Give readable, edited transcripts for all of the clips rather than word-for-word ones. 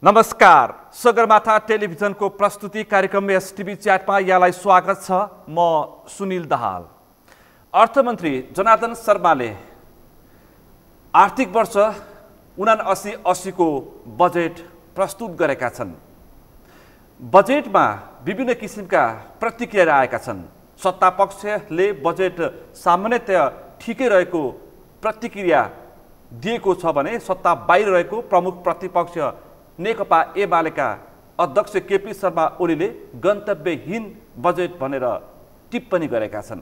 नमस्कार, सगरमाथा टेलिभिजनको प्रस्तुति कार्यक्रम एसटिभी च्याटमा यहाँलाई स्वागत छ। म सुनिल दाहाल। अर्थमन्त्री जनार्दन शर्माले आर्थिक वर्ष 79-80 को बजेट प्रस्तुत गरेका छन्। बजेटमा विभिन्न किसिमका प्रतिक्रिया आएका छन्। सत्तापक्षले बजेट सामान्यतया ठिकै रहेको प्रतिक्रिया दिएको छ भने सत्ता बाहिर रहेको प्रमुख प्रतिपक्ष नेकपा एमालेका अध्यक्ष केपी शर्मा ओलीले गन्तव्यहीन बजेट भनेर टिप्पणी गरेका छन्।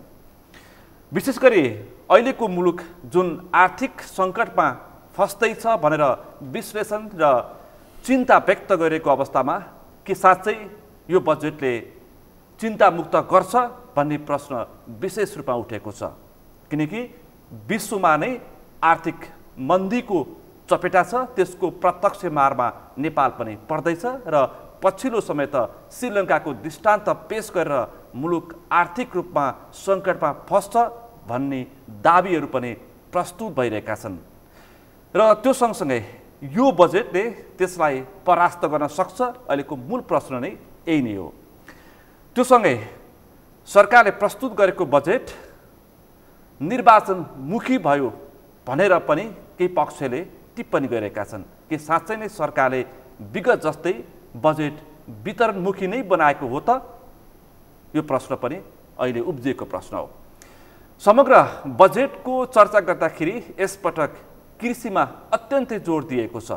विशेष गरी अहिलेको मुलुक जुन आर्थिक सङ्कटमा फस्दैछ भनेर विश्लेषण र चिन्ता व्यक्त गरेको अवस्थामा के साँच्चै यो बजेटले चिन्तामुक्त गर्छ भन्ने प्रश्न विशेष रूपमा उठेको छ। किनकि विश्वमा नै आर्थिक मन्दीको चपेटा छ, त्यसको प्रत्यक्ष मारमा नेपाल पनि पर्दैछ र पछिल्लो समय त श्रीलङ्काको दृष्टान्त पेश गरेर मुलुक आर्थिक रूपमा सङ्कटमा फस्छ भन्ने दाबीहरू पनि प्रस्तुत भइरहेका छन्। र त्यो सँगसँगै यो बजेटले त्यसलाई परास्त गर्न सक्छ, अहिलेको मूल प्रश्न नै यही नै हो। त्यो सँगै सरकारले प्रस्तुत गरेको बजेट निर्वाचनमुखी भयो भनेर पनि केही पक्षले टिप्पणी गरेका छन् कि साँच्चै नै सरकारले विगत जस्तै बजेट वितरणमुखी नै बनाएको हो त? यो प्रश्न पनि अहिले उब्जिएको प्रश्न हो। समग्र बजेटको चर्चा गर्दाखेरि यसपटक कृषिमा अत्यन्तै जोड दिएको छ।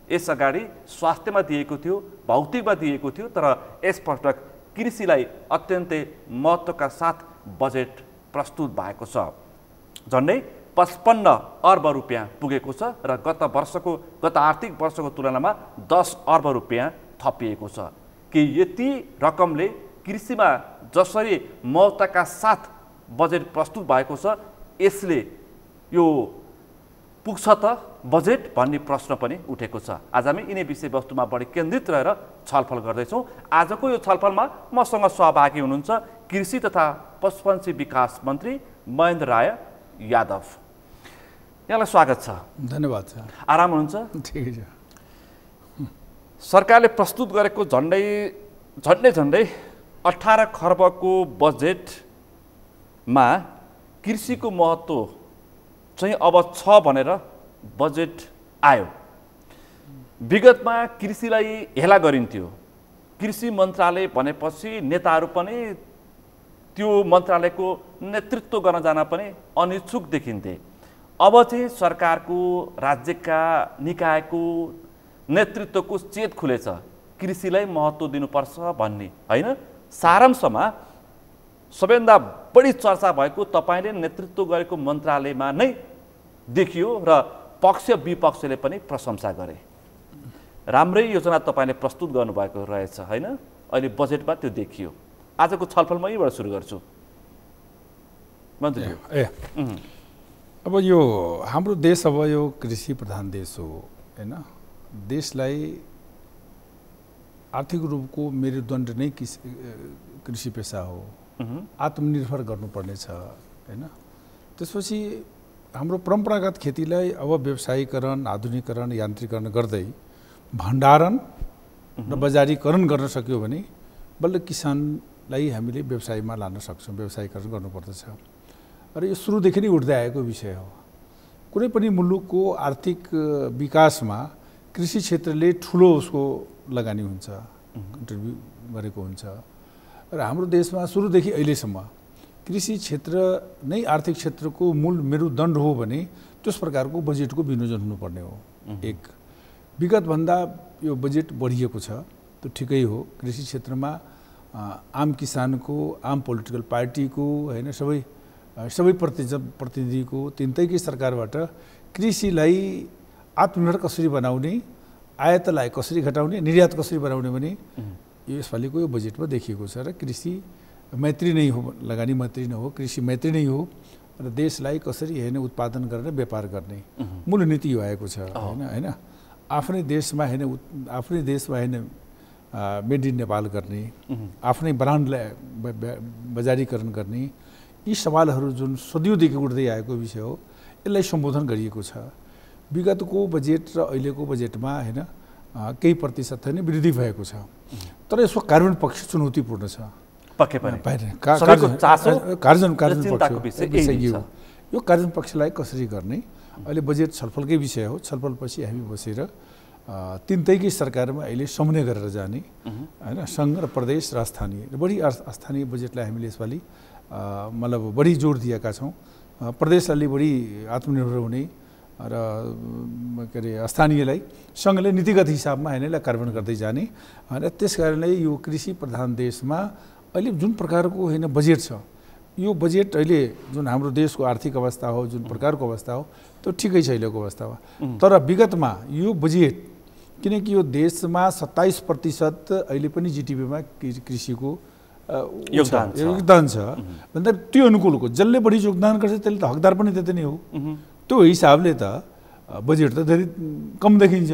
यसअगाडि स्वास्थ्यमा दिएको थियो, भौतिकमा दिएको थियो, तर यसपटक कृषिलाई अत्यन्तै महत्त्वका साथ बजेट प्रस्तुत भएको छ। झन्डै 55 अर्ब रुपियाँ पुगेको छ र गत आर्थिक वर्षको तुलनामा 10 अर्ब रुपियाँ थपिएको छ। कि यति रकमले कृषिमा जसरी महत्त्वका साथ बजेट प्रस्तुत भएको छ, यसले यो पुग्छ त बजेट भन्ने प्रश्न पनि उठेको छ। आज हामी यिनै विषयवस्तुमा बढी केन्द्रित रहेर छलफल गर्दैछौँ। आजको यो छलफलमा मसँग सहभागी हुनुहुन्छ कृषि तथा पशुपन्छी विकास मन्त्री महेन्द्र राय यादव। यहाँलाई स्वागत छ। धन्यवाद छ। आराम हुनुहुन्छ? ठिकै छ। सरकारले प्रस्तुत गरेको झन्डै 18 खर्बको बजेटमा कृषिको महत्त्व चाहिँ अब छ भनेर बजेट आयो। विगतमा कृषिलाई हेला गरिन्थ्यो। कृषि मन्त्रालय भनेपछि नेताहरू पनि त्यो मन्त्रालयको नेतृत्व गर्न जान पनि अनिच्छुक देखिन्थे। अब चाहिँ सरकारको राज्यका निकायको नेतृत्वको चेत खुलेछ, कृषिलाई महत्त्व दिनुपर्छ भन्ने, होइन? सारांशमा सबैभन्दा बढी चर्चा भएको तपाईँले नेतृत्व गरेको मन्त्रालयमा नै देखियो र पक्ष विपक्षले पनि प्रशंसा गरे। राम्रै योजना तपाईँले प्रस्तुत गर्नुभएको रहेछ, होइन? अहिले बजेटमा त्यो देखियो। आजको छलफल म यहीँबाट सुरु गर्छु। मन्त्री अब यो हाम्रो देश अब यो कृषि प्रधान देश हो, होइन? देशलाई आर्थिक रूपको मेरुदण्ड नै कृषि पेसा हो। आत्मनिर्भर गर्नुपर्नेछ, होइन? त्यसपछि हाम्रो परम्परागत खेतीलाई अब व्यवसायीकरण, आधुनिकीकरण, यान्त्रिकरण गर्दै भण्डारण र बजारीकरण गर्न सक्यो भने बल्ल किसानलाई हामीले व्यवसायमा लान सक्छौँ, व्यवसायीकरण गर्नुपर्दछ। र यो सुरुदेखि नै उठ्दै आएको विषय हो। कुनै पनि मुलुकको आर्थिक विकासमा कृषि क्षेत्रले ठुलो उसको लगानी हुन्छ, कन्ट्रिब्युट गरेको हुन्छ। र हाम्रो देशमा सुरुदेखि अहिलेसम्म कृषि क्षेत्र नै आर्थिक क्षेत्रको मूल मेरुदण्ड हो भने त्यस प्रकारको बजेटको विनियोजन हुनुपर्ने हो। एक विगतभन्दा यो बजेट बढिएको छ, त्यो ठिकै हो। कृषि क्षेत्रमा आम किसानको, आम पोलिटिकल पार्टीको, होइन, सबै प्रतिनिधिको, तिनतैकै सरकारबाट कृषिलाई आत्मनिर्भर कसरी बनाउने, आयातलाई कसरी घटाउने, निर्यात कसरी बनाउने भने यसपालिको यो बजेटमा देखिएको छ। र कृषि मैत्री नै हो, लगानी मैत्री नै हो, कृषि मैत्री नै हो। र देशलाई कसरी, होइन, उत्पादन गरेर व्यापार गर्ने मूल नीति यो आएको छ, होइन? आफ्नै देशमा, होइन, मेड इन नेपाल गर्ने, आफ्नै ब्रान्डलाई बजारीकरण गर्ने, यी सवालहरू जुन सदियोदेखि उठ्दै आएको विषय हो, यसलाई सम्बोधन गरिएको छ। विगतको बजेट र अहिलेको बजेटमा, होइन, केही प्रतिशत चाहिँ वृद्धि भएको छ। तर यसको कार्यान्वयन पक्ष चुनौतीपूर्ण छ। पक्कै पनि सबैको चासो कार्यान्वयन चिन्ताको विषय विषय हो। यो कार्यान्वयन पक्षलाई कसरी गर्ने अहिले बजेट छलफलकै विषय हो। छलफलपछि हामी बसेर तीनतैकै सरकारमा अहिले समन्वय गरेर जाने हैन, सङ्घ र प्रदेश र स्थानीय र बढी स्थानीय बजेटलाई हामीले यसपालि मतलब बढी जोड दिएका छौँ। प्रदेशले बढी आत्मनिर्भर हुने र के अरे स्थानीयलाई सङ्घले नीतिगत हिसाबमा होइन यसलाई कार्यान्वयन गर्दै जाने। र त्यस कारणले यो कृषि प्रधान देशमा अहिले जुन प्रकारको होइन बजेट छ, यो बजेट अहिले जुन हाम्रो देशको आर्थिक अवस्था हो, जुन प्रकारको अवस्था हो, त्यो ठिकै छ अहिलेको अवस्थामा। तर विगतमा यो बजेट, किनकि यो देशमा 27% अहिले पनि जिडिपीमा कृषिको योगदान छ भन्दा त्यो अनुकूलको जसले बढी योगदान गर्छ त्यसले त हकदार पनि त्यति नै हो। त्यो हिसाबले त बजेट त धेरै कम देखिन्छ।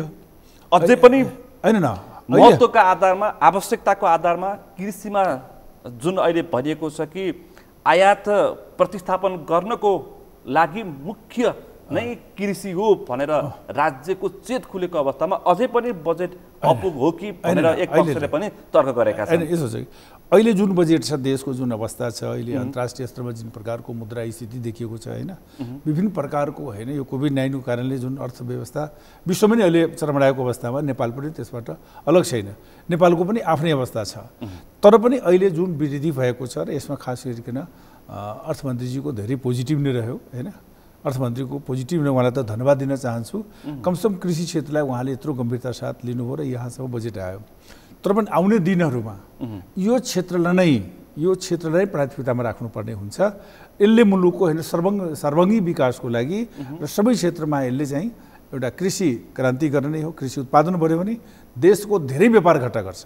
अझै पनि होइन न, महत्त्वका आधारमा, आवश्यकताको आधारमा कृषिमा जुन अहिले भनिएको छ कि आयात प्रतिस्थापन गर्नको लागि मुख्य नै कृषि हो भनेर राज्यको चेत खुलेको अवस्थामा अझै पनि बजेट अपुग हो कि भनेर एक पक्षले पनि तर्क गरेका छन्। यसो छ अहिले जुन बजेट छ, देशको जुन अवस्था छ, अहिले अन्तर्राष्ट्रिय स्तरमा जुन प्रकारको मुद्रा स्थिति देखिएको छ होइन, विभिन्न प्रकारको होइन यो कोभिड-19 कारणले जुन अर्थव्यवस्था विश्वमै नै अहिले चरमराएको अवस्थामा नेपाल पनि त्यसबाट अलग छैन। नेपालको पनि आफ्नै अवस्था छ। तर पनि अहिले जुन वृद्धि भएको छ र यसमा खास गरिकन अर्थमन्त्रीजीको धेरै पोजिटिभ नै रह्यो होइन। अर्थमन्त्रीको पोजिटिभ नै, उहाँलाई त धन्यवाद दिन चाहन्छु। कमसेकम कृषि क्षेत्रलाई उहाँले यत्रो गम्भीरता साथ लिनुभयो र यहाँसम्म बजेट आयो। तर पनि आउने दिनहरूमा यो क्षेत्रलाई प्राथमिकतामा राख्नुपर्ने हुन्छ। यसले मुलुकको होइन सर्वाङ्गी विकासको लागि र सबै क्षेत्रमा यसले चाहिँ एउटा कृषि क्रान्ति गर्ने नै हो। कृषि उत्पादन बढ्यो भने देशको धेरै व्यापार घटा गर्छ।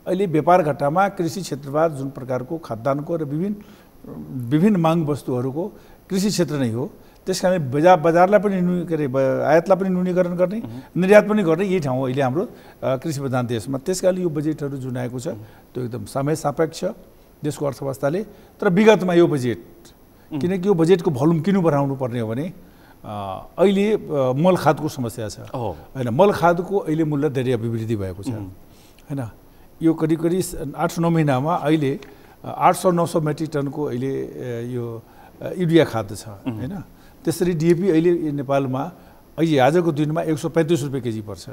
अहिले व्यापार घटामा कृषि क्षेत्रबाट जुन प्रकारको खाद्यान्नको र विभिन्न माग वस्तुहरूको कृषि क्षेत्र नै हो। त्यस कारण बजारलाई पनि के अरे आयातलाई पनि न्यूनीकरण गर्ने, निर्यात पनि गर्ने यही ठाउँ हो अहिले हाम्रो कृषि प्रधान देशमा। त्यस कारणले यो बजेटहरू जुन आएको छ त्यो एकदम समय सापेक्ष देशको अर्थव्यवस्थाले। तर विगतमा यो बजेट, किनकि यो बजेटको भोल्युम किन बढाउनु पर्ने हो भने अहिले मल खादको समस्या छ होइन। मल खादको अहिले मूल्य धेरै अभिवृद्धि भएको छ होइन। यो करिब 8-9 महिनामा अहिले 800-900 मेट्रिक टनको अहिले यो युरिया खाद छ होइन। त्यसरी डिएपी अहिले नेपालमा अहिले आजको दिनमा 135 रुपियाँ केजी पर्छ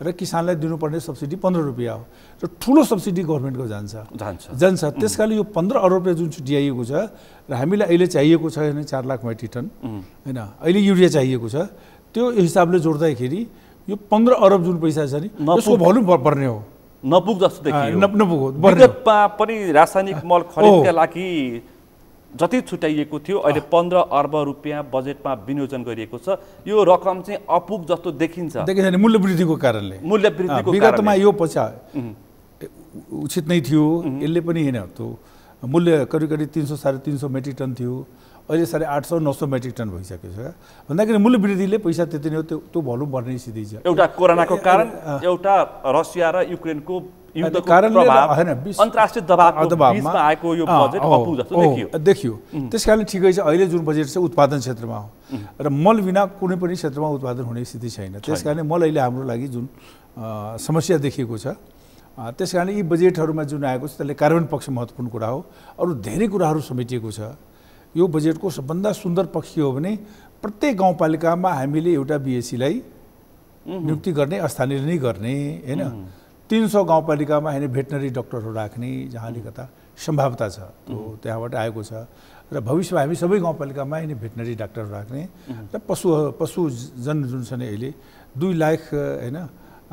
र किसानलाई दिनुपर्ने सब्सिडी 15 रुपियाँ हो र ठुलो सब्सिडी गभर्मेन्टको जान्छ। त्यस कारणले यो 15 अरब रुपियाँ जुन छुट्याइएको छ र हामीलाई अहिले चाहिएको छ होइन 4 लाख मेट्रिक टन होइन, अहिले युरिया चाहिएको छ। त्यो हिसाबले जोड्दाखेरि यो 15 अरब जुन पैसा छ नि यसको भोल्युम बढ्ने हो। नपुग जस्तो देखियो। नपुग विगतमा पनि रासायनिक मल खरिदका लागि जति छुट्याइएको थियो अहिले 15 अर्ब रुपियाँ बजेटमा विनियोजन गरिएको छ। यो रकम चाहिँ अपुग जस्तो देखिन्छ मूल्य वृद्धिको कारणले। विगतमा यो पछि उचित नै थियो। यसले पनि होइन, त्यो मूल्य करिब 300-350 मेट्रिक टन थियो, अहिले 850-900 मेट्रिक टन भइसकेको छ। भन्दाखेरि मूल्य वृद्धिले पैसा त्यति नै हो, त्यो भोल्युम बढ्ने स्थिति छ। एउटा कोरोनाको कारण, एउटा रसिया र युक्रेनको युद्धको प्रभाव, अन्तर्राष्ट्रिय दबावको बीचमा आएको यो बजेट अपुग जस्तो देखियो। त्यसकारणले ठिकै छ अहिले जुन बजेट छ उत्पादन क्षेत्रमा हो र मल बिना कुनै पनि क्षेत्रमा उत्पादन हुने स्थिति छैन। त्यसकारणले मल अहिले हाम्रो लागि जुन समस्या देखिएको छ, त्यसकारणले यी बजेटहरूमा जुन आएको छ त्यसले कार्यान्वयन पक्ष महत्त्वपूर्ण कुरा हो। अरू धेरै कुराहरू समेटिएको छ। यो बजेटको सबभन्दा सुन्दर पक्ष के हो भने प्रत्येक गाउँपालिकामा हामीले एउटा बिएसीलाई नियुक्ति गर्ने, स्थानीय नै गर्ने होइन। 300 गाउँपालिकामा होइन भेटनरी डक्टरहरू राख्ने जहाँले कता सम्भावना छ त्यो त्यहाँबाट आएको छ। र भविष्यमा हामी सबै गाउँपालिकामा होइन भेटनरी डाक्टरहरू राख्ने र पशुजन जुन छ नि अहिले 2 लाख होइन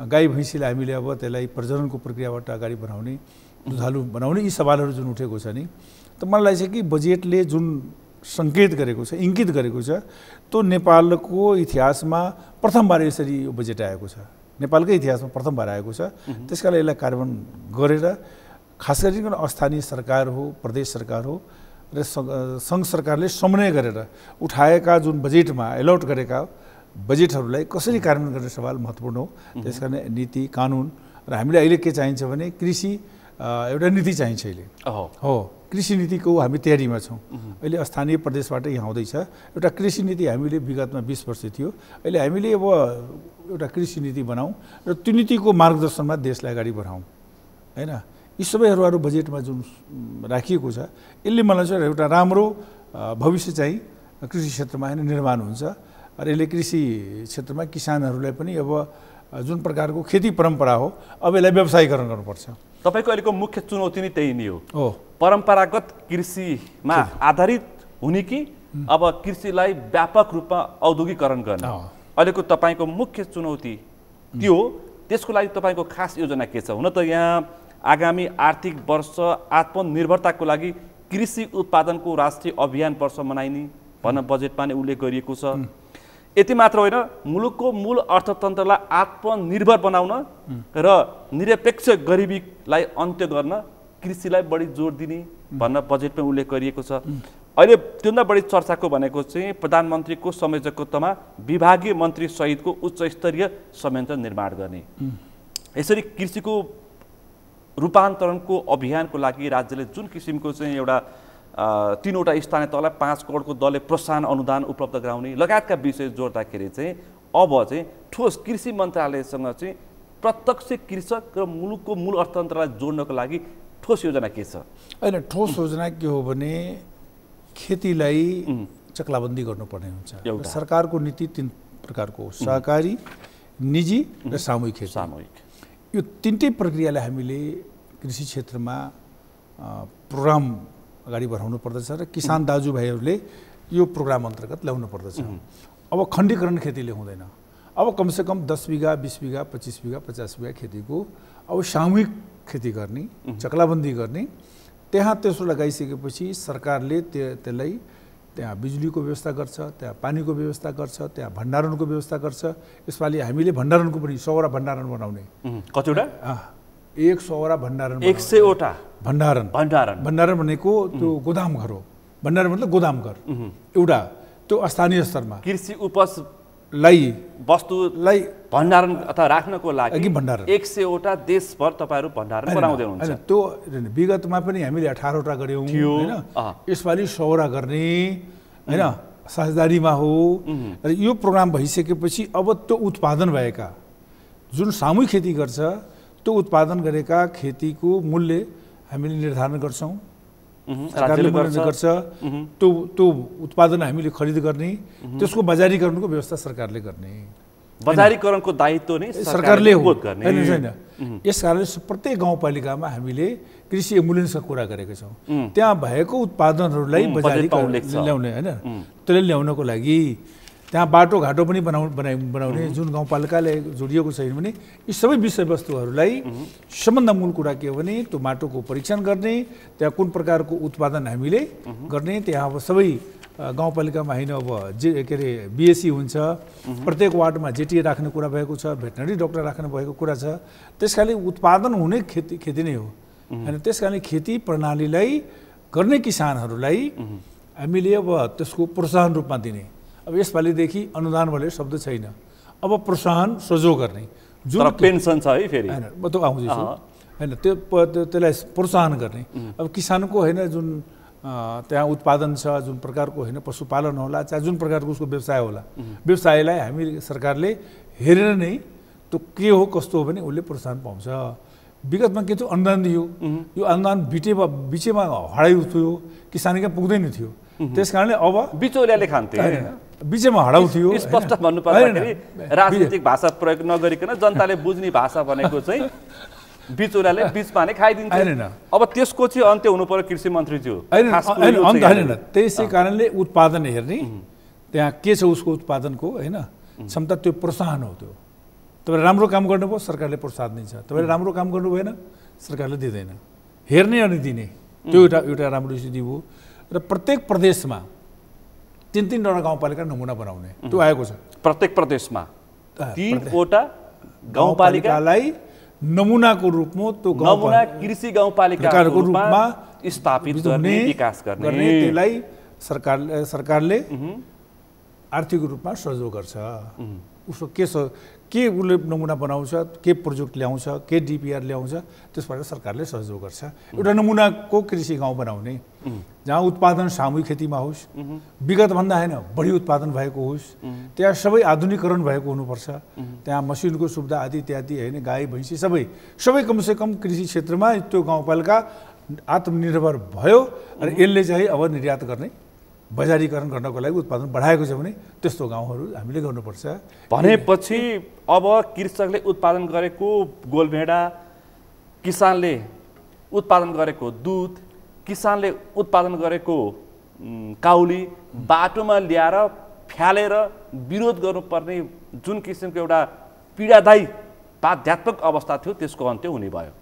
गाई भैँसीलाई हामीले अब त्यसलाई प्रजननको प्रक्रियाबाट अगाडि बढाउने, दुधालु बनाउने, यी सवालहरू जुन उठेको छ नि, त मलाई लाग्छ कि बजेटले जुन सङ्केत गरेको छ, इङ्गित गरेको छ, त्यो नेपालको इतिहासमा प्रथमबार यसरी यो बजेट आएको छ। नेपालकै इतिहासमा प्रथमबार आएको छ। त्यसकारण यसलाई कार्यान्वयन गरेर खास गरिकन स्थानीय सरकार हो, प्रदेश सरकार हो र सङ्घ सरकारले समन्वय गरेर उठाएका जुन बजेटमा एलर्ट गरेका बजेटहरूलाई कसरी कार्यान्वयन गर्ने सवाल महत्त्वपूर्ण हो। त्यसकारण नीति कानुन र हामीलाई अहिले के चाहिन्छ भने कृषि एउटा नीति चाहिन्छ अहिले हो। कृषि नीतिको हामी तयारीमा छौँ। अहिले स्थानीय प्रदेशबाट यहाँ आउँदैछ एउटा कृषि नीति। हामीले विगतमा 20 वर्ष थियो, अहिले हामीले अब एउटा कृषि नीति बनाऊँ र त्यो नीतिको मार्गदर्शनमा देशलाई अगाडि बढाऊँ हैन। यी सबैहरू बजेटमा जुन राखिएको छ यसले मलाई चाहिँ एउटा राम्रो भविष्य चाहिँ कृषि क्षेत्रमा हैन निर्माण हुन्छ र यसले कृषि क्षेत्रमा किसानहरूलाई पनि अब जुन प्रकारको खेती परम्परा हो अब यसलाई व्यवसायीकरण गर्नुपर्छ। तपाईको अहिलेको मुख्य चुनौती नै त्यही नै हो। परम्परागत कृषिमा आधारित हुने कि अब कृषिलाई व्यापक रूपमा औद्योगिकरण गर्ने, अहिलेको तपाईको मुख्य चुनौती त्यो हो। त्यसको लागि तपाईको खास योजना के छ? हुन त यहाँ आगामी आर्थिक वर्ष आत्मनिर्भरताको लागि कृषि उत्पादनको राष्ट्रिय अभियान वर्ष मनाइने भन्न बजेटमा नै उल्लेख गरिएको छ। यति मात्र होइन, मुलुकको मूल अर्थतन्त्रलाई आत्मनिर्भर बनाउन र निरपेक्ष गरिबीलाई अन्त्य गर्न कृषिलाई बढी जोड दिने भन्न बजेटमा उल्लेख गरिएको छ। अहिले त्योभन्दा बढी चर्चाको भनेको चाहिँ प्रधानमन्त्रीको संयोजकत्वमा विभागीय मन्त्री सहितको उच्च स्तरीय संयन्त्र निर्माण गर्ने। यसरी कृषिको रूपान्तरणको अभियानको लागि राज्यले जुन किसिमको चाहिँ एउटा 3वटा स्थानीय तहलाई 5 करोडको दलले प्रोत्साहन अनुदान उपलब्ध गराउने लगायतका विषय जोड्दाखेरि चाहिँ अब चाहिँ ठोस कृषि मन्त्रालयसँग चाहिँ प्रत्यक्ष कृषक र मुलुकको मूल अर्थतन्त्रलाई जोड्नको लागि ठोस योजना के छ? होइन, ठोस योजना के हो भने खेतीलाई चक्लाबन्दी गर्नुपर्ने हुन्छ। सरकारको नीति 3 प्रकारको हो, सहकारी, निजी र सामूहिक खेती। यो 3टै प्रक्रियालाई हामीले कृषि क्षेत्रमा प्रोग्राम अगाडि बढाउनु पर्दछ र किसान दाजुभाइहरूले यो प्रोग्राम अन्तर्गत ल्याउनु पर्दछ। अब खण्डीकरण खेतीले हुँदैन। अब कमसेकम 10 बिघा, 20 बिघा, 25 बिघा, 50 बिघा खेतीको अब सामूहिक खेती गर्ने, चक्लाबन्दी गर्ने। त्यहाँ त्यसो लगाइसकेपछि सरकारले त्यसलाई त्यहाँ बिजुलीको व्यवस्था गर्छ, त्यहाँ पानीको व्यवस्था गर्छ, त्यहाँ भण्डारणको व्यवस्था गर्छ। यसपालि हामीले भण्डारणको पनि 100वटा भण्डारण बनाउने। कतिवटा? 100वटा भण्डारण। 100वटा भण्डारण। भण्डारण भनेको त्यो गोदाम घर हो। भण्डारण मतलब गोदाम घर एउटा, त्यो स्थानीय स्तरमा कृषि उपजलाई वस्तुलाई भण्डारण अथवा राख्नको लागि भण्डारण 100वटा देशभर तपाईहरु भण्डारण बनाउँदै हुनुहुन्छ। त्यो विगतमा पनि हामीले 18वटा गर्यौं हैन, यसपालि 100वटा गर्ने हैन, साझेदारीमा हो। र यो प्रोग्राम भइसकेपछि अब त्यो उत्पादन भएका जुन सामूहिक खेती गर्छ त्यो उत्पादन गरेका खेतीको मूल्य हामीले निर्धारण गर्छौं, सरकारले निर्धारण गर्छ। त्यो उत्पादन हामीले खरिद गर्ने, त्यसको बजारीकरणको व्यवस्था सरकारले गर्ने। बजारीकरणको दायित्व नै सरकारले हो हैन। यसकारणले प्रत्येक गाउँपालिकामा हामीले कृषि एम्बुलेन्सको कुरा गरेका छौं। त्यहाँ भएको उत्पादनहरूलाई बजारीकरण ल्याउने हैन, त्यसले ल्याउनको लागि त्यहाँ बाटोघाटो पनि बनाउने, जुन गाउँपालिकाले जोडिएको छैन भने यी सबै विषयवस्तुहरूलाई सबभन्दा मूल कुरा के हो भने त्यो माटोको परीक्षण गर्ने, त्यहाँ कुन प्रकारको उत्पादन हामीले गर्ने। त्यहाँ अब सबै गाउँपालिकामा हैन, अब के अरे बिएससी हुन्छ, प्रत्येक वार्डमा जेटिए राख्ने कुरा भएको छ, भेटनरी डाक्टर राख्ने भएको कुरा छ। त्यसकारणले उत्पादन हुने खेती नै हो हैन। त्यसकारणले खेती प्रणालीलाई गर्ने किसानहरूलाई हामीले अब त्यसको प्रोत्साहन रूपमा दिने। अब यसपालिदेखि अनुदान भन्ने शब्द छैन, अब प्रोत्साहन सहयोग गर्ने, जुन पेन्सन छ है फेरि हैन, म त आउँदैछु हैन, त्यसलाई प्रोत्साहन गर्ने। अब किसानको हैन जुन त्यहाँ उत्पादन छ, जुन प्रकारको हैन पशुपालन होला, चाहे जुन प्रकारको उसको व्यवसाय होला, व्यवसायलाई हामी सरकारले हेरेर नै त्यो के हो कस्तो हो भने उसले प्रोत्साहन पाउँछ। विगतमा के थियो, अनुदान दियो, यो अनुदान बिचैमा हडाइ थियो, किसानका पुग्दैन थियो। त्यसकारणले अब बिचौलियाले खान्थे, बिचैमा हडाउ थियो। स्पष्ट भन्नुपर्दाखेरि राजनीतिक भाषा प्रयोग नगरिकन जनताले बुझ्ने भाषा भनेको चाहिँ बिचौलियाले बिचमा नै खाइदिन्छ। अब त्यसको चाहिँ अन्त्य हुनु पर्यो कृषि मन्त्रीज्यू। अन्त हैन, त्यसै कारणले उत्पादन हेर्ने, त्यहाँ के छ उसको उत्पादनको हैन क्षमता, त्यो प्रोत्साहन हो। त्यो तपाईले राम्रो काम गर्नुभयो सरकारले प्रोत्साहन दिन्छ, तपाईले राम्रो काम गर्नु भएन सरकारले दिँदैन। हेर्ने अनि दिने, त्यो एउटा राम्रो स्थिति हो। र प्रत्येक प्रदेशमा 3-3वटा गाउँपालिका नमुना बनाउने त्यो आएको छ। प्रत्येक प्रदेशमा 3वटा गाउँपालिकालाई नमुनाको रूपमा त्यो नमुना कृषि गाउँपालिकाको रूपमा स्थापित गर्ने, विकास गर्ने। त्यसलाई सरकारले आर्थिक रूपमा सहयोग गर्छ। उसको के उसले नमुना बनाउँछ, के प्रोजेक्ट ल्याउँछ, के डिपिआर ल्याउँछ, त्यसबाट सरकारले सहयोग गर्छ। एउटा नमुनाको कृषि गाउँ बनाउने जहाँ उत्पादन सामूहिक खेतीमा होस्, विगतभन्दा होइन बढी उत्पादन भएको होस्, त्यहाँ सबै आधुनिकीकरण भएको हुनुपर्छ, त्यहाँ मसिनको सुविधा आदि इत्यादि होइन, गाई भैँसी सबै कमसेकम कृषि क्षेत्रमा त्यो गाउँपालिका आत्मनिर्भर भयो। र यसले चाहिँ अब निर्यात गर्ने, बजारीकरण गर्नको लागि उत्पादन बढाएको छ भने त्यस्तो गाउँहरू हामीले गर्नुपर्छ। भनेपछि अब कृषकले उत्पादन गरेको गोलभेडा, किसानले उत्पादन गरेको दुध, किसानले उत्पादन गरेको काउली बाटोमा ल्याएर फ्यालेर विरोध गर्नुपर्ने जुन किसिमको एउटा पीडादायी बाध्यात्मक अवस्था थियो त्यसको अन्त्य हुने भयो।